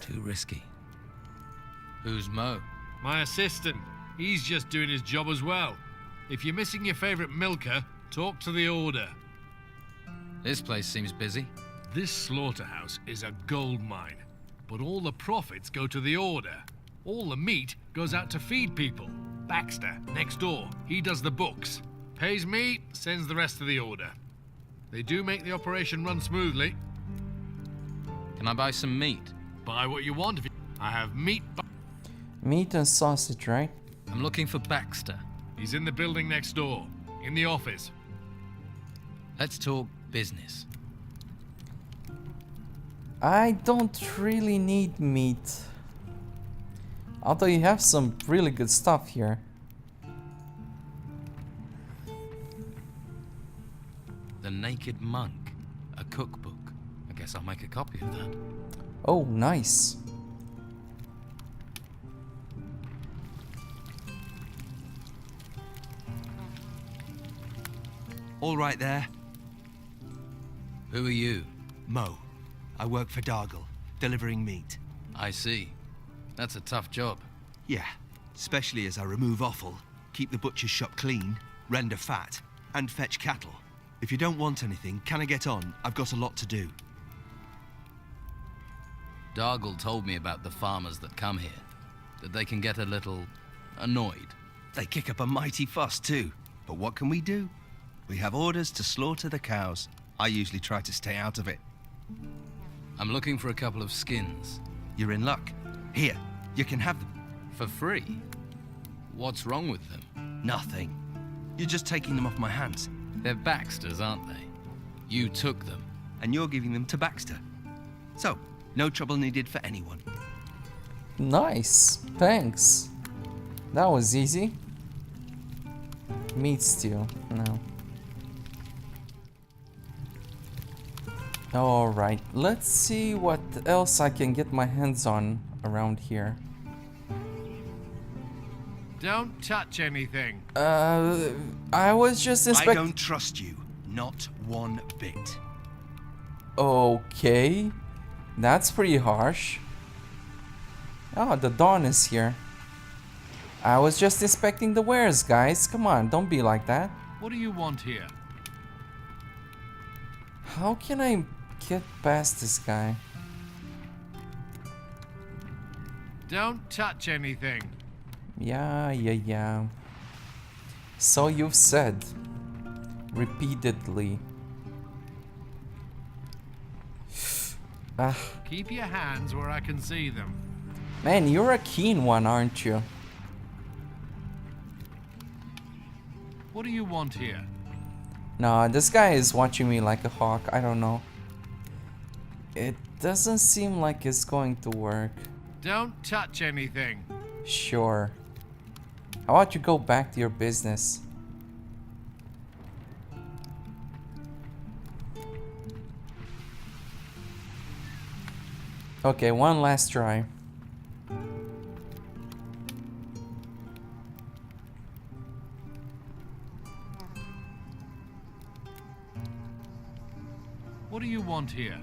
Too risky. Who's Mo? My assistant. He's just doing his job as well. If you're missing your favorite milker, talk to the Order. This place seems busy. This slaughterhouse is a gold mine, but all the profits go to the Order. All the meat goes out to feed people. Baxter, next door, he does the books. Pays me, sends the rest to the Order. They do make the operation run smoothly. Can I buy some meat? Buy what you want. I have meat. Meat and sausage, right? I'm looking for Baxter. He's in the building next door, in the office. Let's talk business. I don't really need meat. Although you have some really good stuff here. The Naked Monk, a cookbook. I guess I'll make a copy of that. Oh, nice. All right there. Who are you? Mo. I work for Dargle, delivering meat. I see. That's a tough job. Yeah, especially as I remove offal, keep the butcher's shop clean, render fat, and fetch cattle. If you don't want anything, can I get on? I've got a lot to do. Dargle told me about the farmers that come here, that they can get a little annoyed. They kick up a mighty fuss too, but what can we do? We have orders to slaughter the cows. I usually try to stay out of it. I'm looking for a couple of skins. You're in luck. Here, you can have them. For free? What's wrong with them? Nothing. You're just taking them off my hands. They're Baxter's, aren't they? You took them. And you're giving them to Baxter. So, no trouble needed for anyone. Nice. Thanks. That was easy. Meat stew. No. Alright, let's see what else I can get my hands on around here. Don't touch anything. I was just I don't trust you. Not one bit. Okay. That's pretty harsh. Oh, the dawn is here. I was just inspecting the wares, guys. Come on, don't be like that. What do you want here? How can I get past this guy? Don't touch anything. Yeah. So you've said. Repeatedly. Keep your hands where I can see them. Man, you're a keen one, aren't you? What do you want here? Nah, this guy is watching me like a hawk. I don't know. It doesn't seem like it's going to work. Don't touch anything. Sure. How about you go back to your business? Okay, one last try. What do you want here?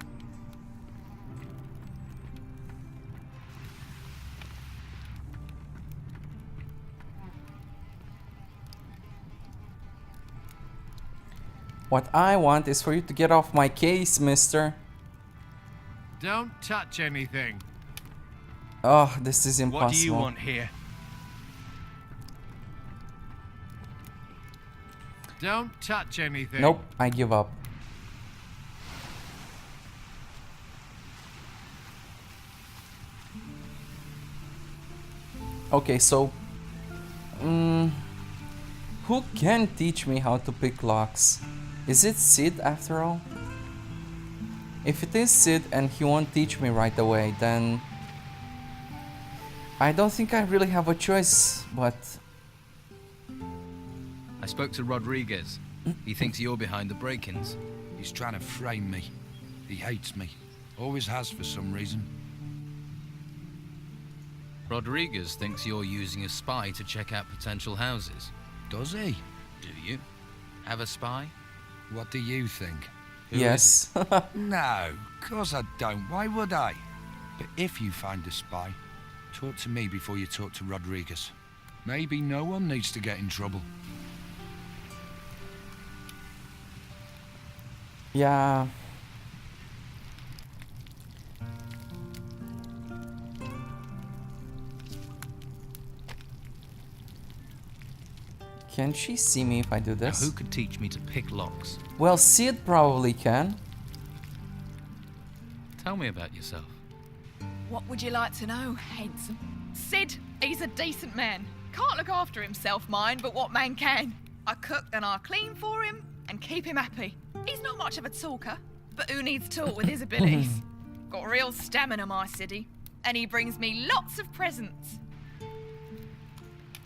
What I want is for you to get off my case, mister. Don't touch anything. Oh, this is impossible. What do you want here? Don't touch anything. Nope, I give up. Okay, so who can teach me how to pick locks? Is it Sid after all? If it is Sid and he won't teach me right away, then I don't think I really have a choice, but... I spoke to Rodriguez. He thinks you're behind the break-ins. He's trying to frame me. He hates me. Always has for some reason. Rodriguez thinks you're using a spy to check out potential houses. Does he? Do you? Have a spy? What do you think? Who yes. No, of course I don't. Why would I? But if you find a spy, talk to me before you talk to Rodriguez. Maybe no one needs to get in trouble. Yeah. Can she see me if I do this? Now, who could teach me to pick locks? Well, Sid probably can. Tell me about yourself. What would you like to know, handsome? Sid, he's a decent man. Can't look after himself, mind, but what man can? I cook and I clean for him and keep him happy. He's not much of a talker, but who needs talk with his abilities? Got real stamina, my Siddy, and he brings me lots of presents.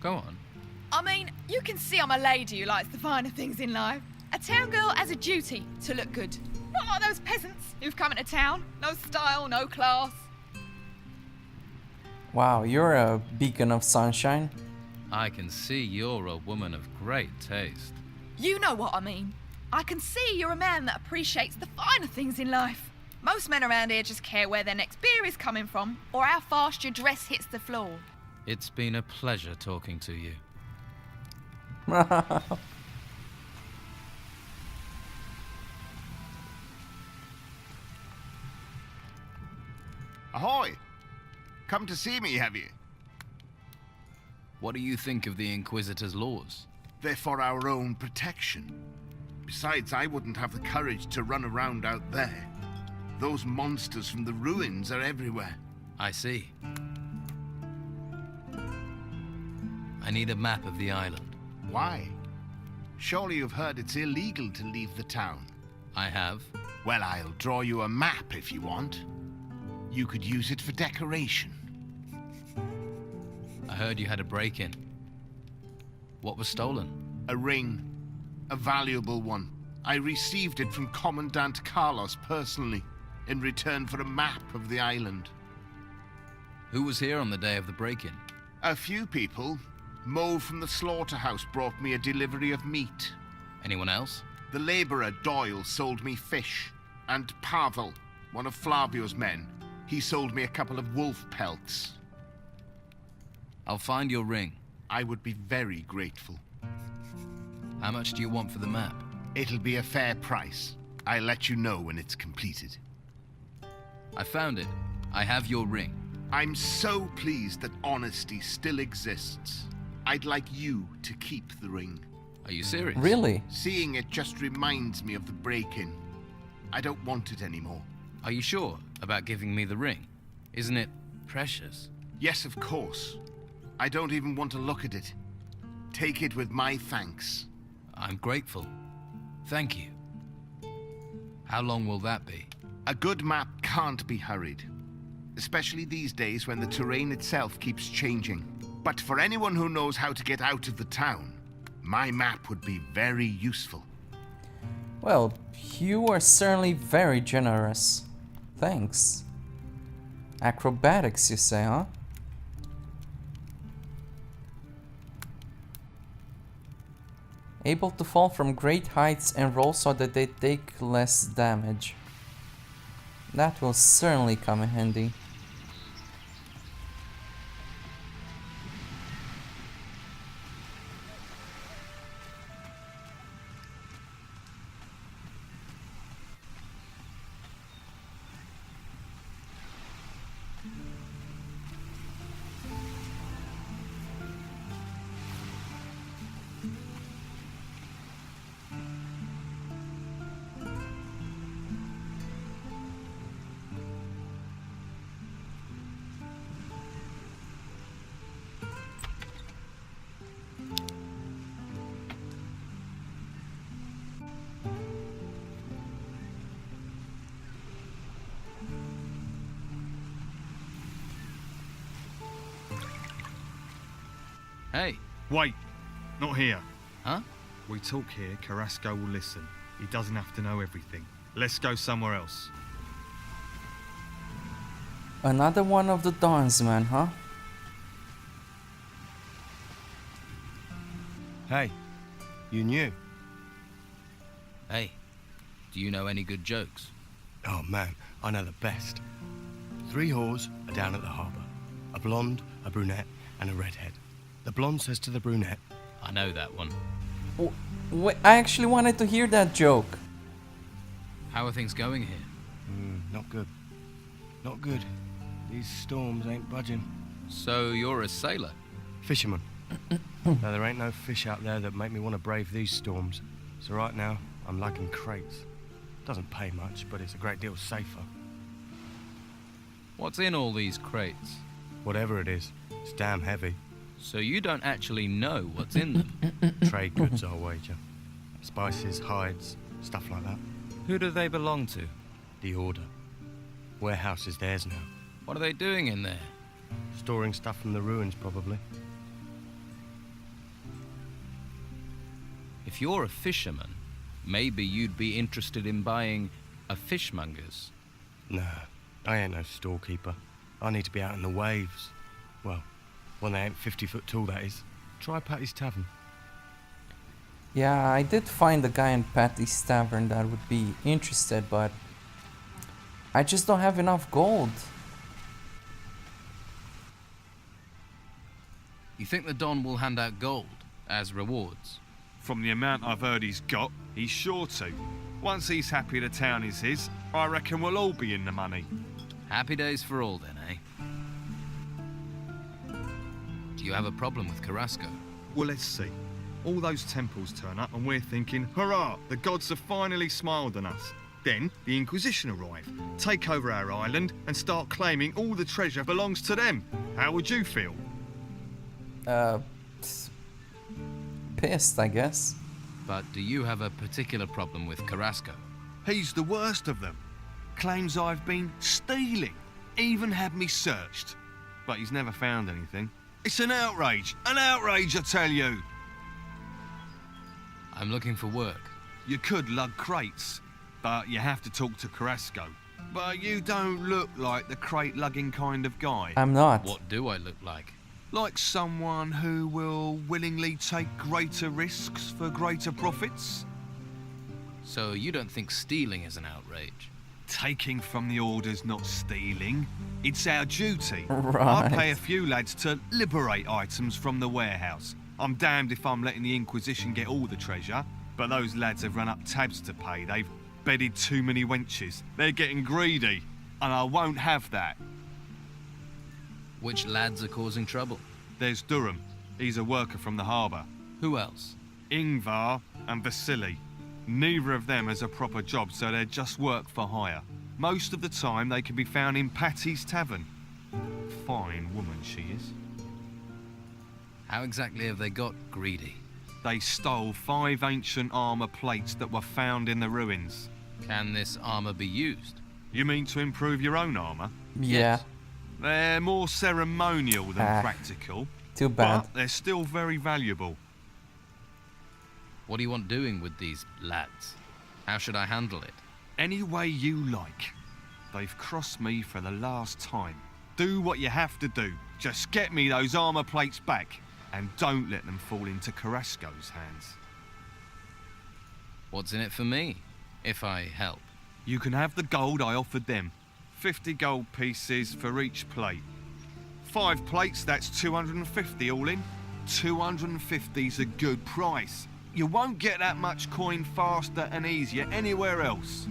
Go on. I mean, you can see I'm a lady who likes the finer things in life. A town girl has a duty to look good. Not like those peasants who've come into town. No style, no class. Wow, you're a beacon of sunshine. I can see you're a woman of great taste. You know what I mean. I can see you're a man that appreciates the finer things in life. Most men around here just care where their next beer is coming from, or how fast your dress hits the floor. It's been a pleasure talking to you. Ahoy! Come to see me, have you? What do you think of the Inquisitor's laws? They're for our own protection. Besides, I wouldn't have the courage to run around out there. Those monsters from the ruins are everywhere. I see. I need a map of the island. Why? Surely you've heard it's illegal to leave the town. I have. Well, I'll draw you a map if you want. You could use it for decoration. I heard you had a break-in. What was stolen? A ring. A valuable one. I received it from Commandant Carlos personally, in return for a map of the island. Who was here on the day of the break-in? A few people. Mo from the slaughterhouse brought me a delivery of meat. Anyone else? The labourer Doyle sold me fish. And Pavel, one of Flavio's men, he sold me a couple of wolf pelts. I'll find your ring. I would be very grateful. How much do you want for the map? It'll be a fair price. I'll let you know when it's completed. I found it. I have your ring. I'm so pleased that honesty still exists. I'd like you to keep the ring. Are you serious? Really? Seeing it just reminds me of the break-in. I don't want it anymore. Are you sure about giving me the ring? Isn't it precious? Yes, of course. I don't even want to look at it. Take it with my thanks. I'm grateful. Thank you. How long will that be? A good map can't be hurried. Especially these days when the terrain itself keeps changing. But for anyone who knows how to get out of the town, my map would be very useful. Well, you are certainly very generous. Thanks. Acrobatics, you say, huh? Able to fall from great heights and roll so that they take less damage. That will certainly come in handy. Hey. Wait. Not here. Huh? We talk here, Carrasco will listen. He doesn't have to know everything. Let's go somewhere else. Another one of the Dons, man, huh? Hey, you new? Hey, do you know any good jokes? Oh man, I know the best. 3 whores are down at the harbour. A blonde, a brunette, and a redhead. The blonde says to the brunette, I know that one. Wait, I actually wanted to hear that joke. How are things going here? Not good. Not good. These storms ain't budging. So you're a sailor? Fisherman. Now there ain't no fish out there that make me want to brave these storms. So right now, I'm lugging crates. Doesn't pay much, but it's a great deal safer. What's in all these crates? Whatever it is, it's damn heavy. So you don't actually know what's in them? Trade goods, I'll wager. Spices, hides, stuff like that. Who do they belong to? The Order. Warehouse is theirs now. What are they doing in there? Storing stuff from the ruins, probably. If you're a fisherman, maybe you'd be interested in buying a fishmonger's. Nah, I ain't no storekeeper. I need to be out in the waves. Well, when they ain't 50 foot tall, that is. Try Patty's Tavern. Yeah, I did find a guy in Patty's Tavern that would be interested, but I just don't have enough gold. You think the Don will hand out gold as rewards? From the amount I've heard he's got, he's sure to. Once he's happy the town is his, I reckon we'll all be in the money. Happy days for all then, eh? Do you have a problem with Carrasco? Well, let's see. All those temples turn up and we're thinking, hurrah, the gods have finally smiled on us. Then the Inquisition arrive, take over our island and start claiming all the treasure belongs to them. How would you feel? Pissed, I guess. But do you have a particular problem with Carrasco? He's the worst of them. Claims I've been stealing. Even had me searched. But he's never found anything. It's an outrage, I tell you. I'm looking for work. You could lug crates, but you have to talk to Carrasco. But you don't look like the crate-lugging kind of guy. I'm not. What do I look like? Like someone who will willingly take greater risks for greater profits? So you don't think stealing is an outrage? Taking from the Order's not stealing. It's our duty. Right. I pay a few lads to liberate items from the warehouse. I'm damned if I'm letting the Inquisition get all the treasure, but those lads have run up tabs to pay. They've bedded too many wenches. They're getting greedy, and I won't have that. Which lads are causing trouble? There's Durham. He's a worker from the harbour. Who else? Ingvar and Vasily. Neither of them has a proper job, so they're just work for hire. Most of the time they can be found in Patty's Tavern. Fine woman she is. How exactly have they got greedy? They stole 5 ancient armour plates that were found in the ruins. Can this armour be used? You mean to improve your own armour? Yeah. They're more ceremonial than practical. Too bad. But they're still very valuable. What do you want doing with these lads? How should I handle it? Any way you like. They've crossed me for the last time. Do what you have to do. Just get me those armour plates back. And don't let them fall into Carrasco's hands. What's in it for me, if I help? You can have the gold I offered them. 50 gold pieces for each plate. 5 plates, that's 250 all in. 250's a good price. You won't get that much coin faster and easier anywhere else.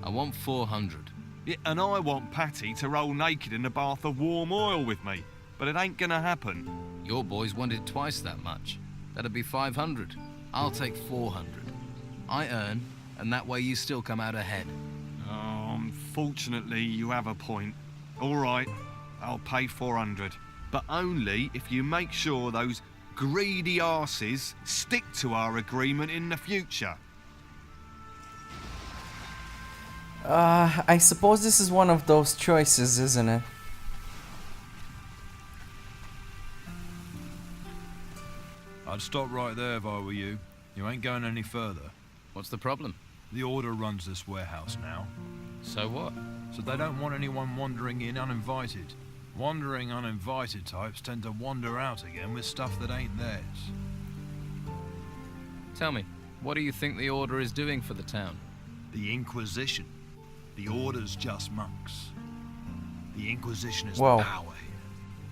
I want 400. Yeah, and I want Patty to roll naked in a bath of warm oil with me. But it ain't gonna happen. Your boys wanted twice that much. That'd be 500. I'll take 400. I earn, and that way you still come out ahead. Unfortunately, you have a point. All right, I'll pay 400. But only if you make sure those greedy arses stick to our agreement in the future. I suppose this is one of those choices, isn't it? I'd stop right there if I were you. You ain't going any further. What's the problem? The Order runs this warehouse now. So what? So they don't want anyone wandering in uninvited. Wandering uninvited types tend to wander out again with stuff that ain't theirs. Tell me, what do you think the Order is doing for the town? The Inquisition. The Order's just monks. The Inquisition is Whoa. the power here,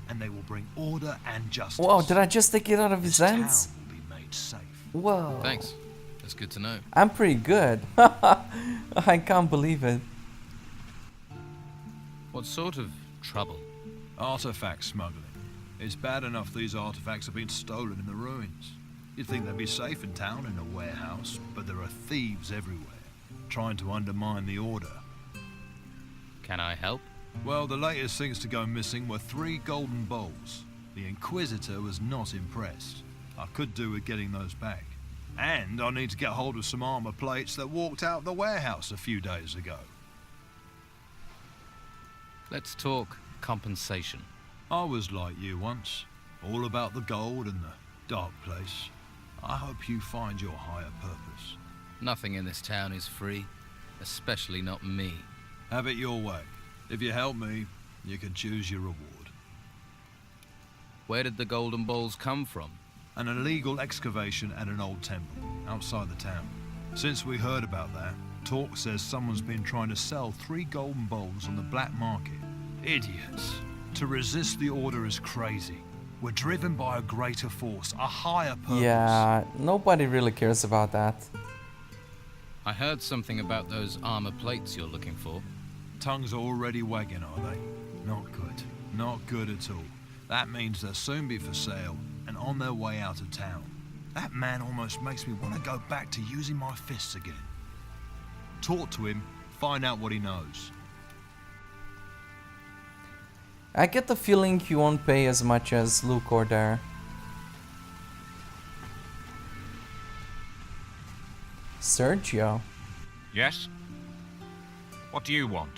and they will bring order and justice. Whoa, did I just take it out of his hands? Town will be made safe. Whoa. Thanks. That's good to know. I'm pretty good. I can't believe it. What sort of trouble? Artifact smuggling. It's bad enough these artifacts have been stolen in the ruins. You'd think they'd be safe in town in a warehouse, but there are thieves everywhere, trying to undermine the Order. Can I help? Well, the latest things to go missing were 3 golden bowls. The Inquisitor was not impressed. I could do with getting those back. And I need to get hold of some armor plates that walked out the warehouse a few days ago. Let's talk compensation. I was like you once, all about the gold and the dark place. I hope you find your higher purpose. Nothing in this town is free, especially not me. Have it your way. If you help me, you can choose your reward. Where did the golden balls come from? An illegal excavation at an old temple outside the town. Since we heard about that, talk says someone's been trying to sell 3 golden bowls on the black market. Idiots. To resist the Order is crazy. We're driven by a greater force, a higher purpose. Yeah, nobody really cares about that. I heard something about those armor plates you're looking for. Tongues are already wagging, are they? Not good. Not good at all. That means they'll soon be for sale and on their way out of town. That man almost makes me want to go back to using my fists again. Talk to him, find out what he knows. I get the feeling he won't pay as much as Luke or Dare. Sergio. Yes? What do you want?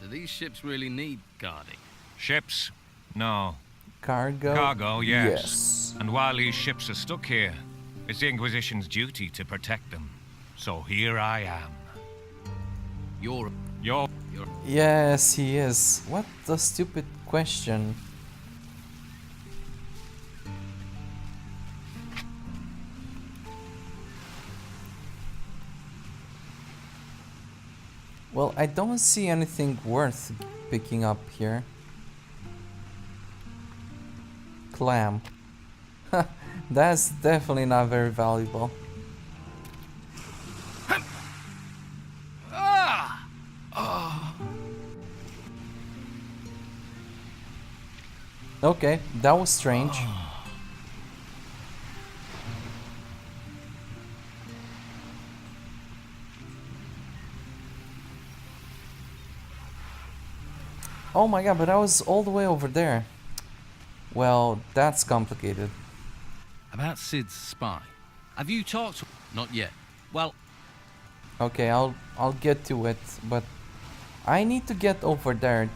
Do these ships really need guarding? Ships? No. Cargo? Cargo, yes. Yes. And while these ships are stuck here, it's the Inquisition's duty to protect them. So here I am. You're... Yes, he is. What a stupid question. Well, I don't see anything worth picking up here. Clam. That's definitely not very valuable. Okay, that was strange. Oh my god, but I was all the way over there. Well, that's complicated. About Sid's spy. Have you talked to... Not yet. Well... Okay, I'll get to it, but I need to get over there.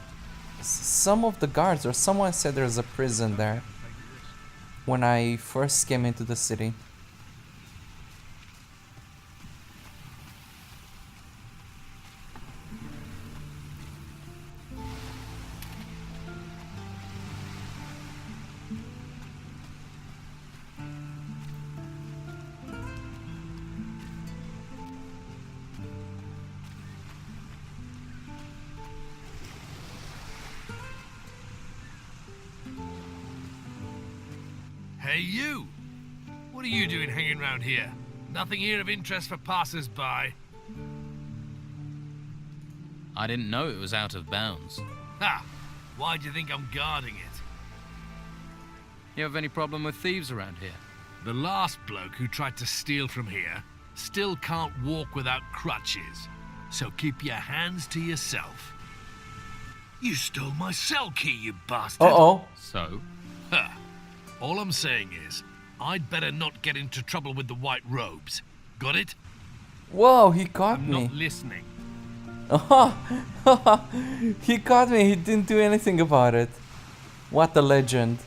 Some of the guards or someone said there's a prison there when I first came into the city. Hey, you! What are you doing hanging around here? Nothing here of interest for passers-by. I didn't know it was out of bounds. Ha! Why do you think I'm guarding it? You have any problem with thieves around here? The last bloke who tried to steal from here still can't walk without crutches. So keep your hands to yourself. You stole my cell key, you bastard! Uh-oh. So? Huh. All I'm saying is, I'd better not get into trouble with the white robes. Got it? Whoa, he caught I'm me. not listening. He caught me, he didn't do anything about it. What a legend.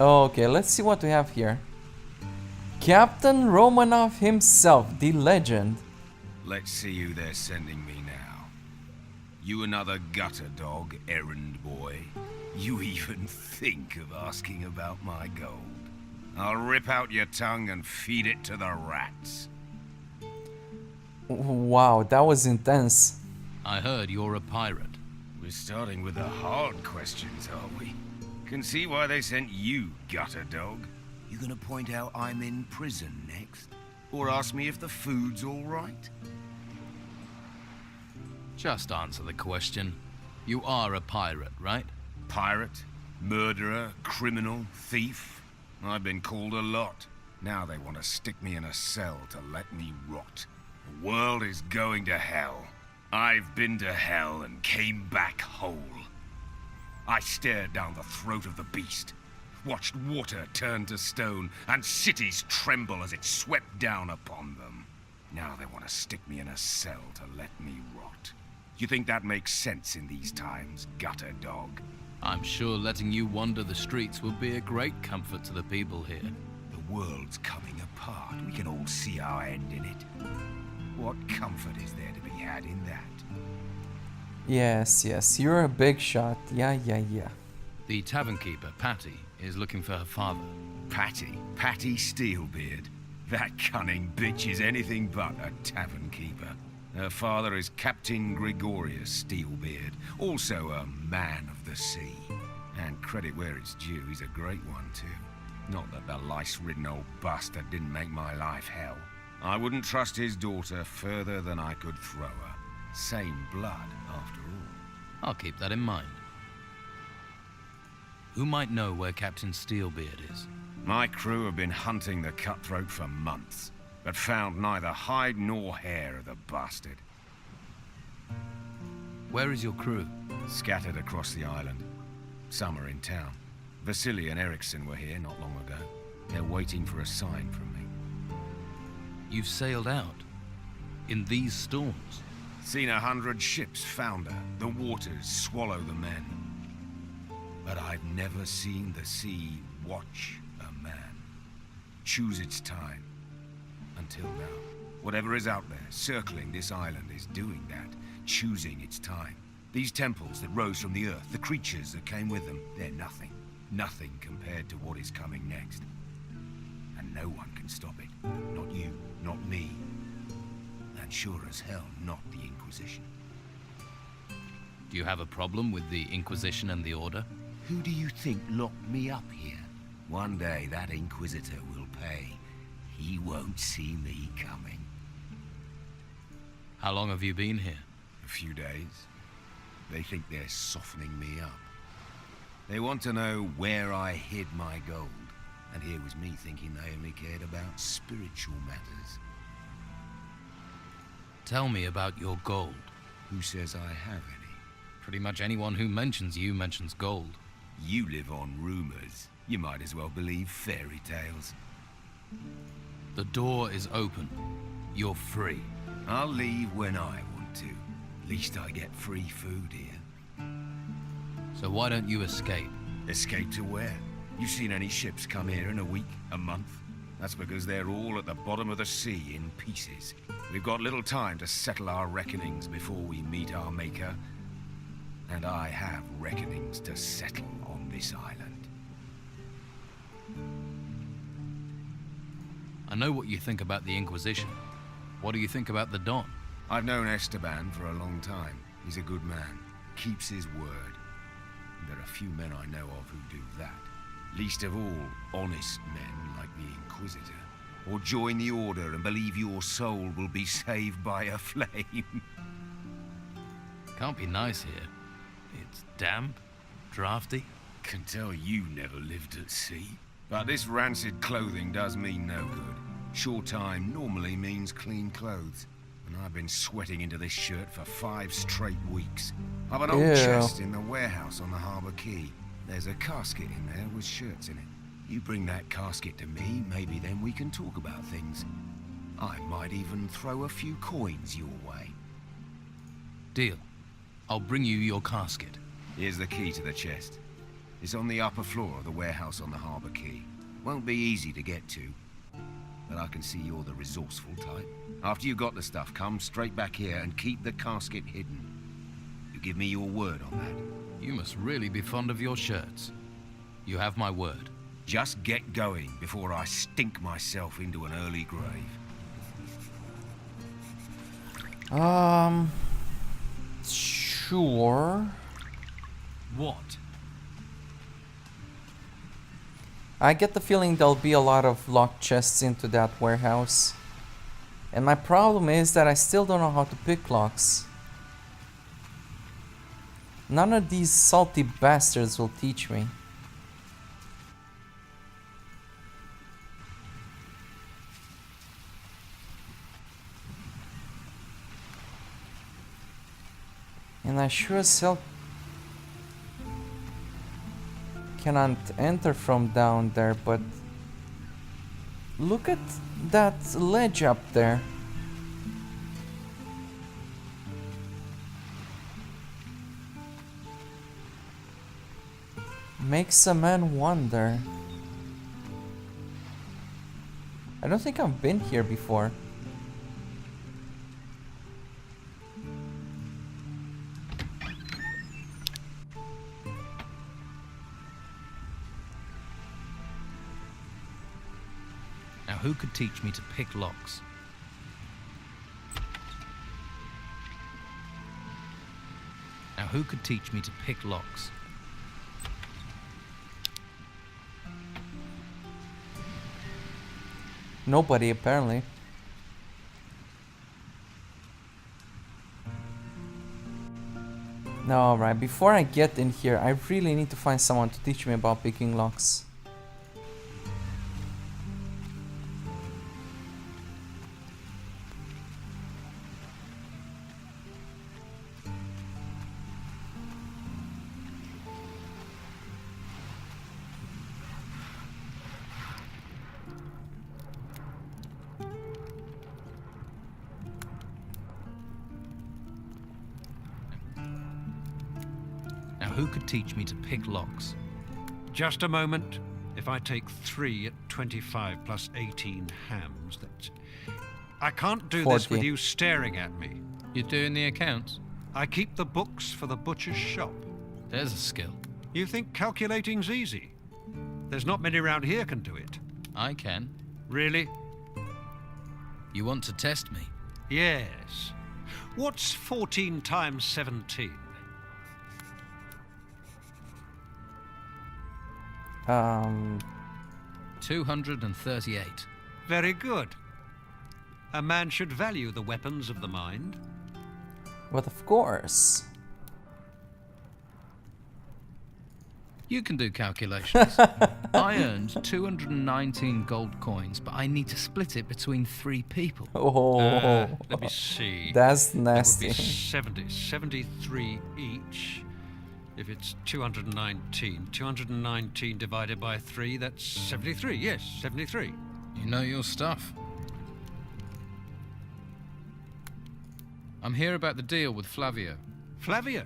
Okay, let's see what we have here. Captain Romanov himself, the legend. Let's see who they're sending me now. You another gutter dog, errand boy. You even think of asking about my gold. I'll rip out your tongue and feed it to the rats. Wow, that was intense. I heard you're a pirate. We're starting with the hard questions, are we? Can see why they sent you, gutter dog. You gonna point out I'm in prison next? Or ask me if the food's all right? Just answer the question. You are a pirate, right? Pirate, murderer, criminal, thief. I've been called a lot. Now they want to stick me in a cell to let me rot. The world is going to hell. I've been to hell and came back whole. I stared down the throat of the beast, watched water turn to stone, and cities tremble as it swept down upon them. Now they want to stick me in a cell to let me rot. You think that makes sense in these times, gutter dog? I'm sure letting you wander the streets will be a great comfort to the people here. The world's coming apart. We can all see our end in it. What comfort is there to be had in that? Yes, you're a big shot. Yeah. The tavern keeper, Patty, is looking for her father. Patty? Patty Steelbeard? That cunning bitch is anything but a tavern keeper. Her father is Captain Gregorius Steelbeard, also a man of the sea. And credit where it's due, he's a great one too. Not that the lice-ridden old bastard didn't make my life hell. I wouldn't trust his daughter further than I could throw her. Same blood, after all. I'll keep that in mind. Who might know where Captain Steelbeard is? My crew have been hunting the cutthroat for months, but found neither hide nor hair of the bastard. Where is your crew? Scattered across the island. Some are in town. Vasily and Eriksson were here not long ago. They're waiting for a sign from me. You've sailed out? In these storms? Seen 100 ships founder. The waters swallow the men. But I've never seen the sea watch a man. Choose its time. Until now. Whatever is out there, circling this island, is doing that. Choosing its time. These temples that rose from the earth, the creatures that came with them, they're nothing. Nothing compared to what is coming next. And no one can stop it. Not you, not me. And sure as hell, not the Inquisition. Do you have a problem with the Inquisition and the Order? Who do you think locked me up here? One day that Inquisitor will pay. He won't see me coming. How long have you been here? A few days. They think they're softening me up. They want to know where I hid my gold. And here was me thinking they only cared about spiritual matters. Tell me about your gold. Who says I have any? Pretty much anyone who mentions you mentions gold. You live on rumors. You might as well believe fairy tales. The door is open. You're free. I'll leave when I want to. At least I get free food here. So why don't you escape? Escape to where? You seen any ships come here in a week, a month? That's because they're all at the bottom of the sea in pieces. We've got little time to settle our reckonings before we meet our maker. And I have reckonings to settle on this island. I know what you think about the Inquisition. What do you think about the Don? I've known Esteban for a long time. He's a good man. Keeps his word. There are few men I know of who do that. Least of all, honest men like the Inquisitor. Or join the Order and believe your soul will be saved by a flame. Can't be nice here. It's damp, drafty. Can tell you never lived at sea. But this rancid clothing does me no good. Short time normally means clean clothes. And I've been sweating into this shirt for 5 straight weeks. I've an old chest in the warehouse on the harbour quay. There's a casket in there with shirts in it. You bring that casket to me, maybe then we can talk about things. I might even throw a few coins your way. Deal. I'll bring you your casket. Here's the key to the chest. It's on the upper floor of the warehouse on the harbour quay. Won't be easy to get to, but I can see you're the resourceful type. After you got the stuff, come straight back here and keep the casket hidden. You give me your word on that. You must really be fond of your shirts. You have my word. Just get going before I stink myself into an early grave. Sure. What? I get the feeling there'll be a lot of locked chests into that warehouse. And my problem is that I still don't know how to pick locks. None of these salty bastards will teach me. And I sure as hell cannot enter from down there, but look at that ledge up there. Makes a man wonder. I don't think I've been here before. Now, who could teach me to pick locks? Now, who could teach me to pick locks? Nobody, apparently. No, alright, before I get in here, I really need to find someone to teach me about picking locks. Who could teach me to pick locks? Just a moment. If I take 3 at 25 plus 18 hams, that's... I can't do 40. this with you staring at me. You're doing the accounts? I keep the books for the butcher's shop. There's a skill. You think calculating's easy? There's not many around here can do it. I can. Really? You want to test me? Yes. What's 14 times 17? 238. Very good. A man should value the weapons of the mind. But of course. You can do calculations. I earned 219 gold coins, but I need to split it between 3 people. Oh, let me see. That's nasty. That would be 73 each. If it's 219 divided by 3, that's 73. Yes, 73. You know your stuff. I'm here about the deal with Flavio. Flavio?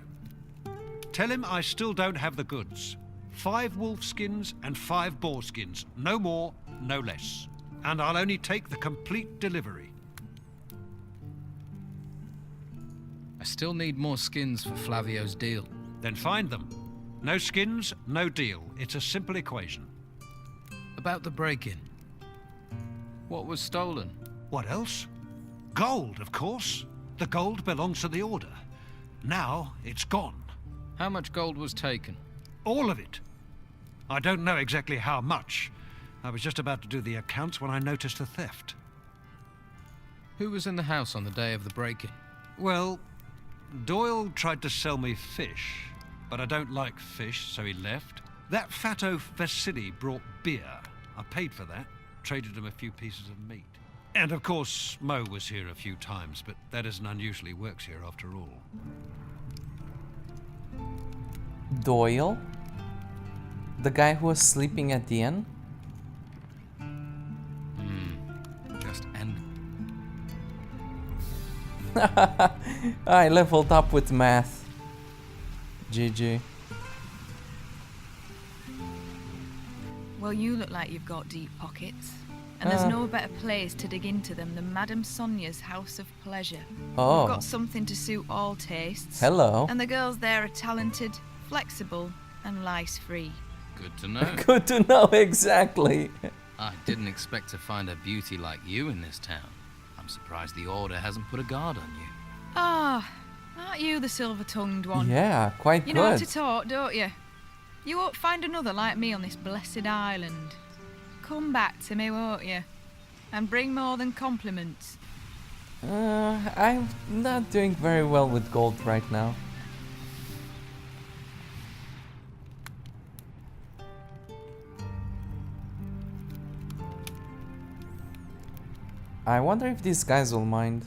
Tell him I still don't have the goods. 5 wolf skins and 5 boar skins. No more, no less. And I'll only take the complete delivery. I still need more skins for Flavio's deal. Then find them. No skins, no deal. It's a simple equation. About the break-in. What was stolen? What else? Gold, of course. The gold belongs to the Order. Now it's gone. How much gold was taken? All of it. I don't know exactly how much. I was just about to do the accounts when I noticed a theft. Who was in the house on the day of the break-in? Well, Doyle tried to sell me fish, but I don't like fish, so he left. That fat oaf Vasily brought beer. I paid for that, traded him a few pieces of meat. And of course, Mo was here a few times, but that isn't unusual. He works here after all. Doyle? The guy who was sleeping at the inn? Just end. I leveled up with math. GG. Well, you look like you've got deep pockets. And there's no better place to dig into them than Madame Sonia's House of Pleasure. Oh. We've got something to suit all tastes. Hello. And the girls there are talented, flexible, and lice-free. Good to know. Good to know, exactly. I didn't expect to find a beauty like you in this town. I'm surprised the Order hasn't put a guard on you. Ah, aren't you the silver-tongued one? Yeah, quite You good. know how to talk, don't you? You won't find another like me on this blessed island. Come back to me, won't you? And bring more than compliments. I'm not doing very well with gold right now. I wonder if these guys will mind.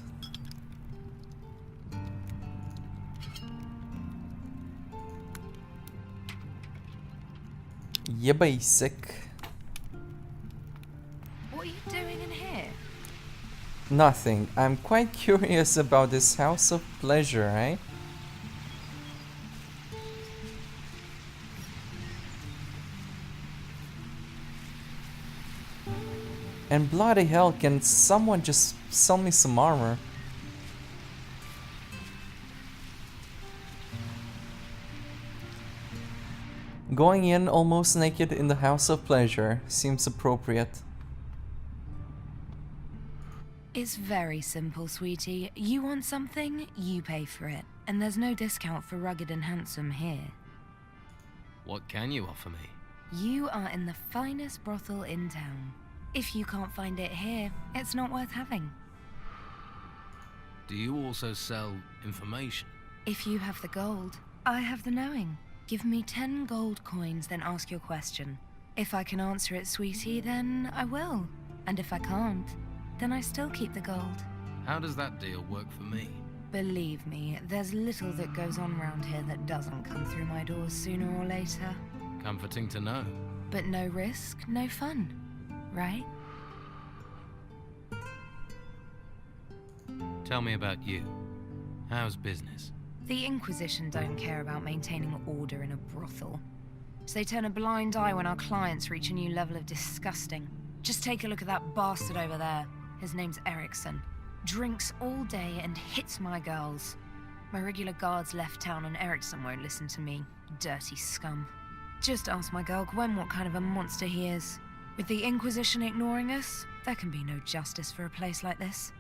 Yeah, basic. What are you doing in here? Nothing. I'm quite curious about this House of Pleasure, eh? And bloody hell, can someone just sell me some armor? Going in almost naked in the House of Pleasure seems appropriate. It's very simple, sweetie. You want something, you pay for it. And there's no discount for rugged and handsome here. What can you offer me? You are in the finest brothel in town. If you can't find it here, it's not worth having. Do you also sell information? If you have the gold, I have the knowing. Give me 10 gold coins, then ask your question. If I can answer it, sweetie, then I will. And if I can't, then I still keep the gold. How does that deal work for me? Believe me, there's little that goes on round here that doesn't come through my doors sooner or later. Comforting to know. But no risk, no fun, right? Tell me about you. How's business? The Inquisition don't care about maintaining order in a brothel. So they turn a blind eye when our clients reach a new level of disgusting. Just take a look at that bastard over there. His name's Erickson. Drinks all day and hits my girls. My regular guards left town and Erickson won't listen to me. Dirty scum. Just ask my girl Gwen what kind of a monster he is. With the Inquisition ignoring us, there can be no justice for a place like this.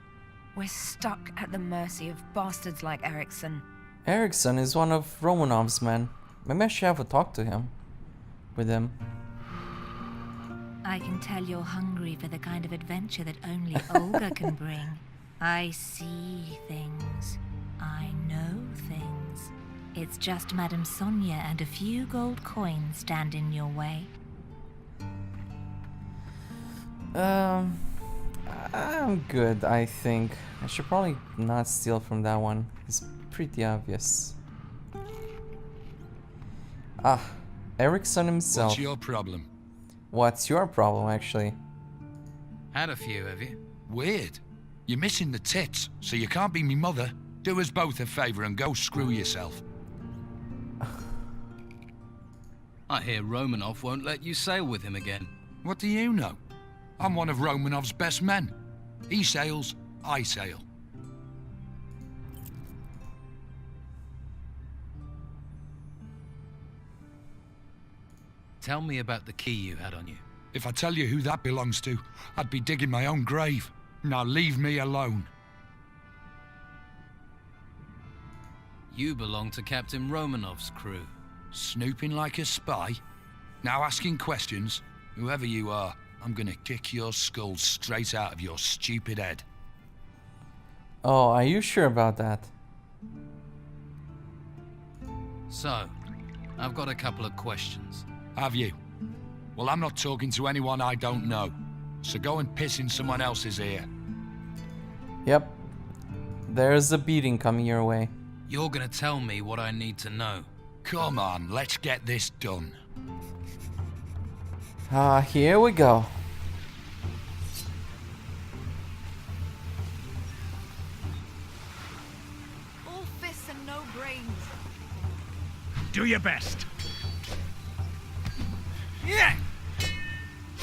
We're stuck at the mercy of bastards like Erickson. Erickson is one of Romanov's men. Maybe I should have a talk to him. With him. I can tell you're hungry for the kind of adventure that only Olga can bring. I see things. I know things. It's just Madame Sonia and a few gold coins stand in your way. I'm good, I think. I should probably not steal from that one. It's pretty obvious. Ah, Erickson himself. What's your problem? What's your problem, actually? Had a few, have you? Weird. You're missing the tits, so you can't be me mother. Do us both a favour and go screw yourself. I hear Romanov won't let you sail with him again. What do you know? I'm one of Romanov's best men. He sails, I sail. Tell me about the key you had on you. If I tell you who that belongs to, I'd be digging my own grave. Now leave me alone. You belong to Captain Romanov's crew. Snooping like a spy? Now asking questions? Whoever you are, I'm gonna kick your skull straight out of your stupid head. Oh, are you sure about that? So, I've got a couple of questions. Have you? Well, I'm not talking to anyone I don't know. So go and piss in someone else's ear. Yep. There's a beating coming your way. You're gonna tell me what I need to know. Come on, let's get this done. Here we go. All fists and no brains. Do your best. Yeah.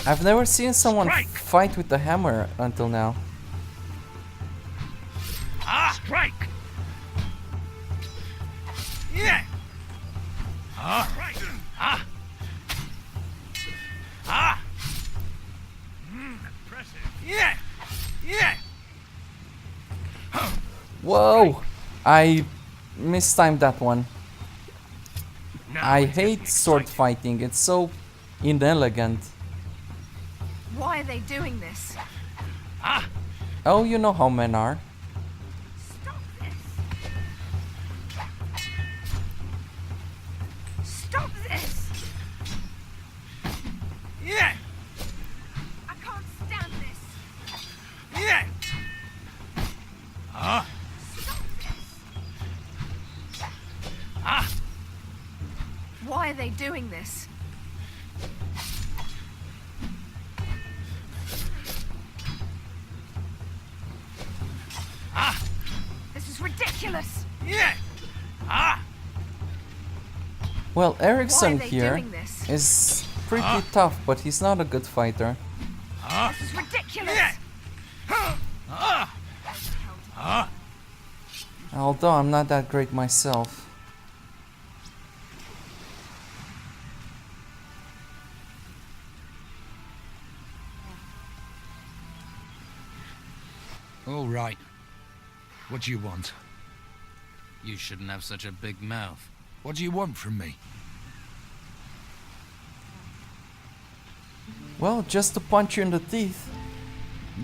I've never seen someone fight with the hammer until now. Strike! Yeah! Impressive. Yeah! Yeah! Whoa! I mistimed that one. I hate sword fighting, it's so inelegant. Why are they doing this? Oh, you know how men are. Stop this! Yeah! I can't stand this! Yeah! Why are they doing this? This is ridiculous! Yeah! Well, Ericsson they here doing this? is pretty tough, but he's not a good fighter. This is ridiculous! Although I'm not that great myself. All right. What do you want? You shouldn't have such a big mouth. What do you want from me? Well, just to punch you in the teeth.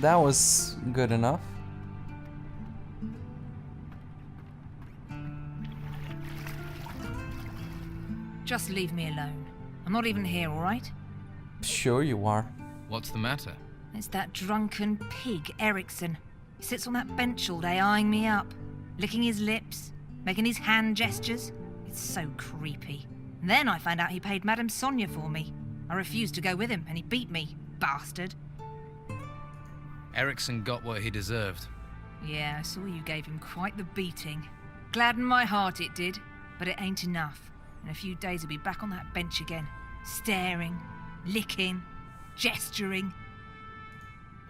That was good enough. Just leave me alone. I'm not even here, alright? Sure you are. What's the matter? It's that drunken pig, Ericsson. He sits on that bench all day eyeing me up, licking his lips, making his hand gestures. It's so creepy. And then I found out he paid Madame Sonia for me. I refused to go with him and he beat me, bastard. Ericsson got what he deserved. Yeah, I saw you gave him quite the beating. Gladdened my heart it did, but it ain't enough. In a few days he'll be back on that bench again, staring, licking, gesturing.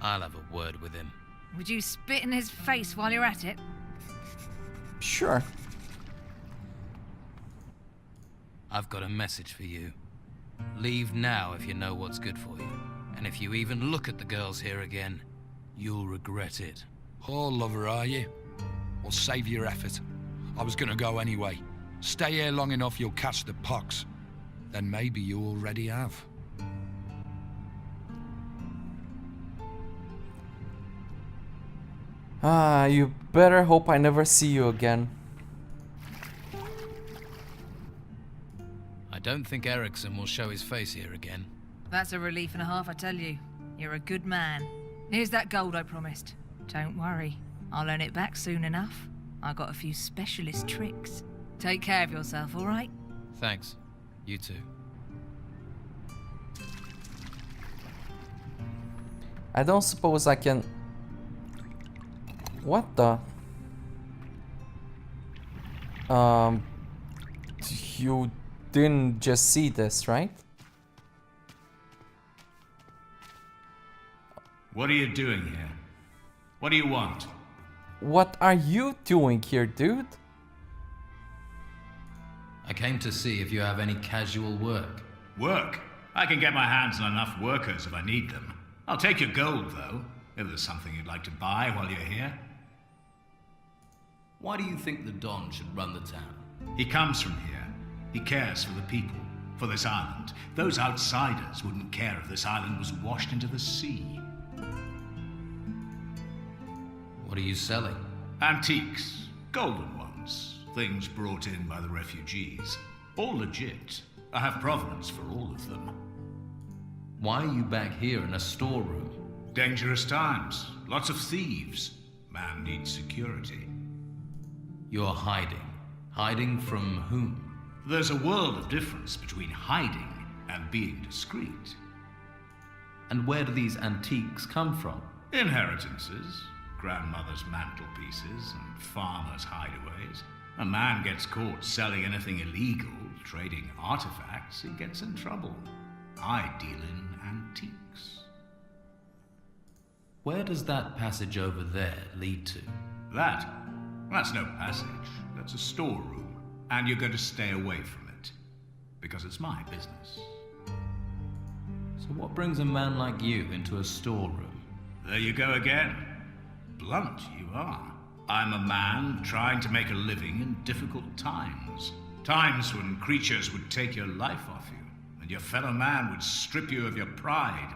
I'll have a word with him. Would you spit in his face while you're at it? Sure. I've got a message for you. Leave now if you know what's good for you. And if you even look at the girls here again, you'll regret it. Oh, lover, are you? Well, save your effort. I was gonna go anyway. Stay here long enough, you'll catch the pox. Then maybe you already have. You better hope I never see you again. I don't think Ericsson will show his face here again. That's a relief and a half, I tell you. You're a good man. Here's that gold I promised. Don't worry, I'll earn it back soon enough. I got a few specialist tricks. Take care of yourself, all right? Thanks. You too. I don't suppose I can... What the? You didn't just see this, right? What are you doing here? What do you want? What are you doing here, dude? I came to see if you have any casual work. Work? I can get my hands on enough workers if I need them. I'll take your gold, though, if there's something you'd like to buy while you're here. Why do you think the Don should run the town? He comes from here. He cares for the people, for this island. Those outsiders wouldn't care if this island was washed into the sea. What are you selling? Antiques. Golden ones. Things brought in by the refugees. All legit. I have provenance for all of them. Why are you back here in a storeroom? Dangerous times. Lots of thieves. Man needs security. You're hiding. Hiding from whom? There's a world of difference between hiding and being discreet. And where do these antiques come from? Inheritances. Grandmother's mantelpieces and farmers' hideaways. A man gets caught selling anything illegal, trading artifacts, he gets in trouble. I deal in antiques. Where does that passage over there lead to? That's no passage. That's a storeroom. And you're going to stay away from it. Because it's my business. So what brings a man like you into a storeroom? There you go again. Blunt you are. I'm a man trying to make a living in difficult times. Times when creatures would take your life off you, and your fellow man would strip you of your pride.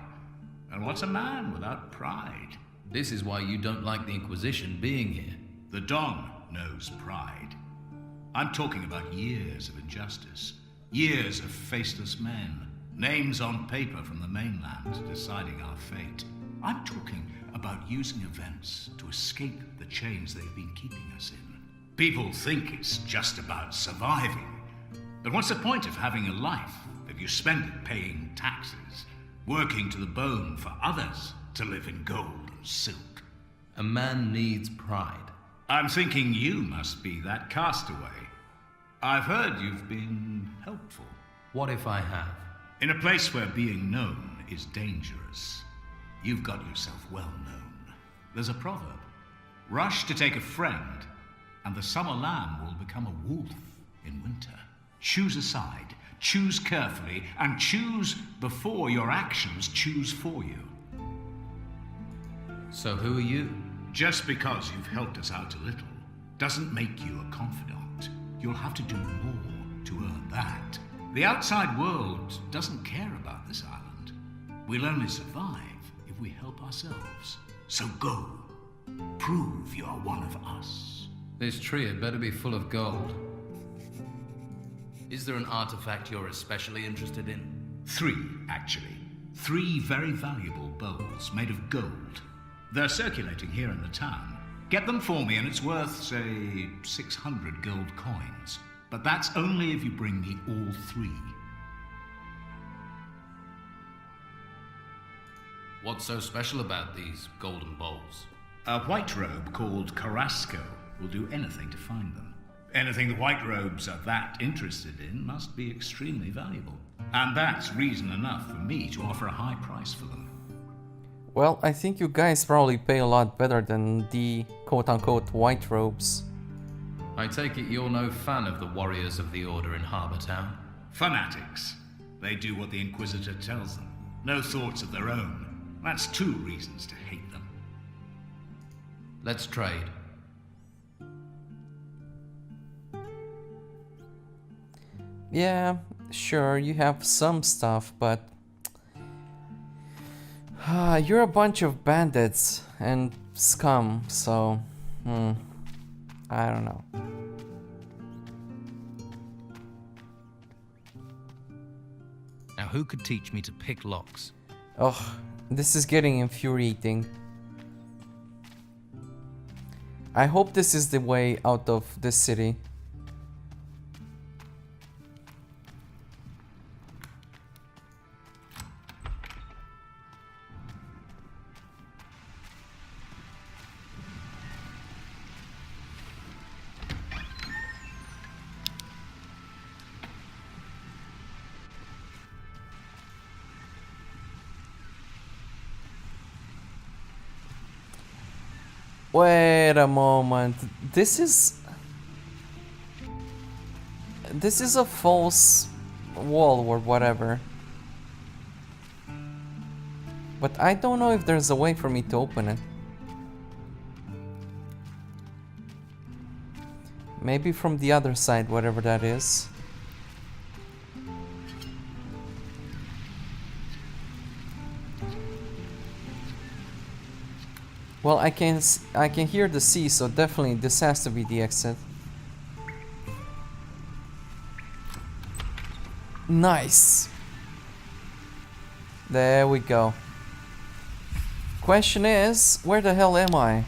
And what's a man without pride? This is why you don't like the Inquisition being here. The Don knows pride. I'm talking about years of injustice, years of faceless men, names on paper from the mainland deciding our fate. I'm talking about using events to escape the chains they've been keeping us in. People think it's just about surviving. But what's the point of having a life if you spend it paying taxes, working to the bone for others to live in gold and silk? A man needs pride. I'm thinking you must be that castaway. I've heard you've been helpful. What if I have? In a place where being known is dangerous, you've got yourself well known. There's a proverb. Rush to take a friend, and the summer lamb will become a wolf in winter. Choose a side, choose carefully, and choose before your actions choose for you. So who are you? Just because you've helped us out a little doesn't make you a confidant. You'll have to do more to earn that. The outside world doesn't care about this island. We'll only survive if we help ourselves. So go. Prove you're one of us. This tree had better be full of gold. Is there an artifact you're especially interested in? 3, actually. 3 very valuable bowls made of gold. They're circulating here in the town. Get them for me and it's worth, say, 600 gold coins. But that's only if you bring me all 3. What's so special about these golden bowls? A white robe called Carrasco will do anything to find them. Anything the white robes are that interested in must be extremely valuable. And that's reason enough for me to offer a high price for them. Well, I think you guys probably pay a lot better than the quote-unquote white robes. I take it you're no fan of the warriors of the Order in Harbour Town? Fanatics. They do what the Inquisitor tells them. No thoughts of their own. That's 2 reasons to hate them. Let's trade. Yeah, sure, you have some stuff, but you're a bunch of bandits and scum, so I don't know. Now who could teach me to pick locks? Ugh, this is getting infuriating. I hope this is the way out of this city. Wait a moment. This is a false wall or whatever. But I don't know if there's a way for me to open it. Maybe from the other side, whatever that is. Well, I can hear the sea, so definitely this has to be the exit. Nice. There we go. Question is, where the hell am I?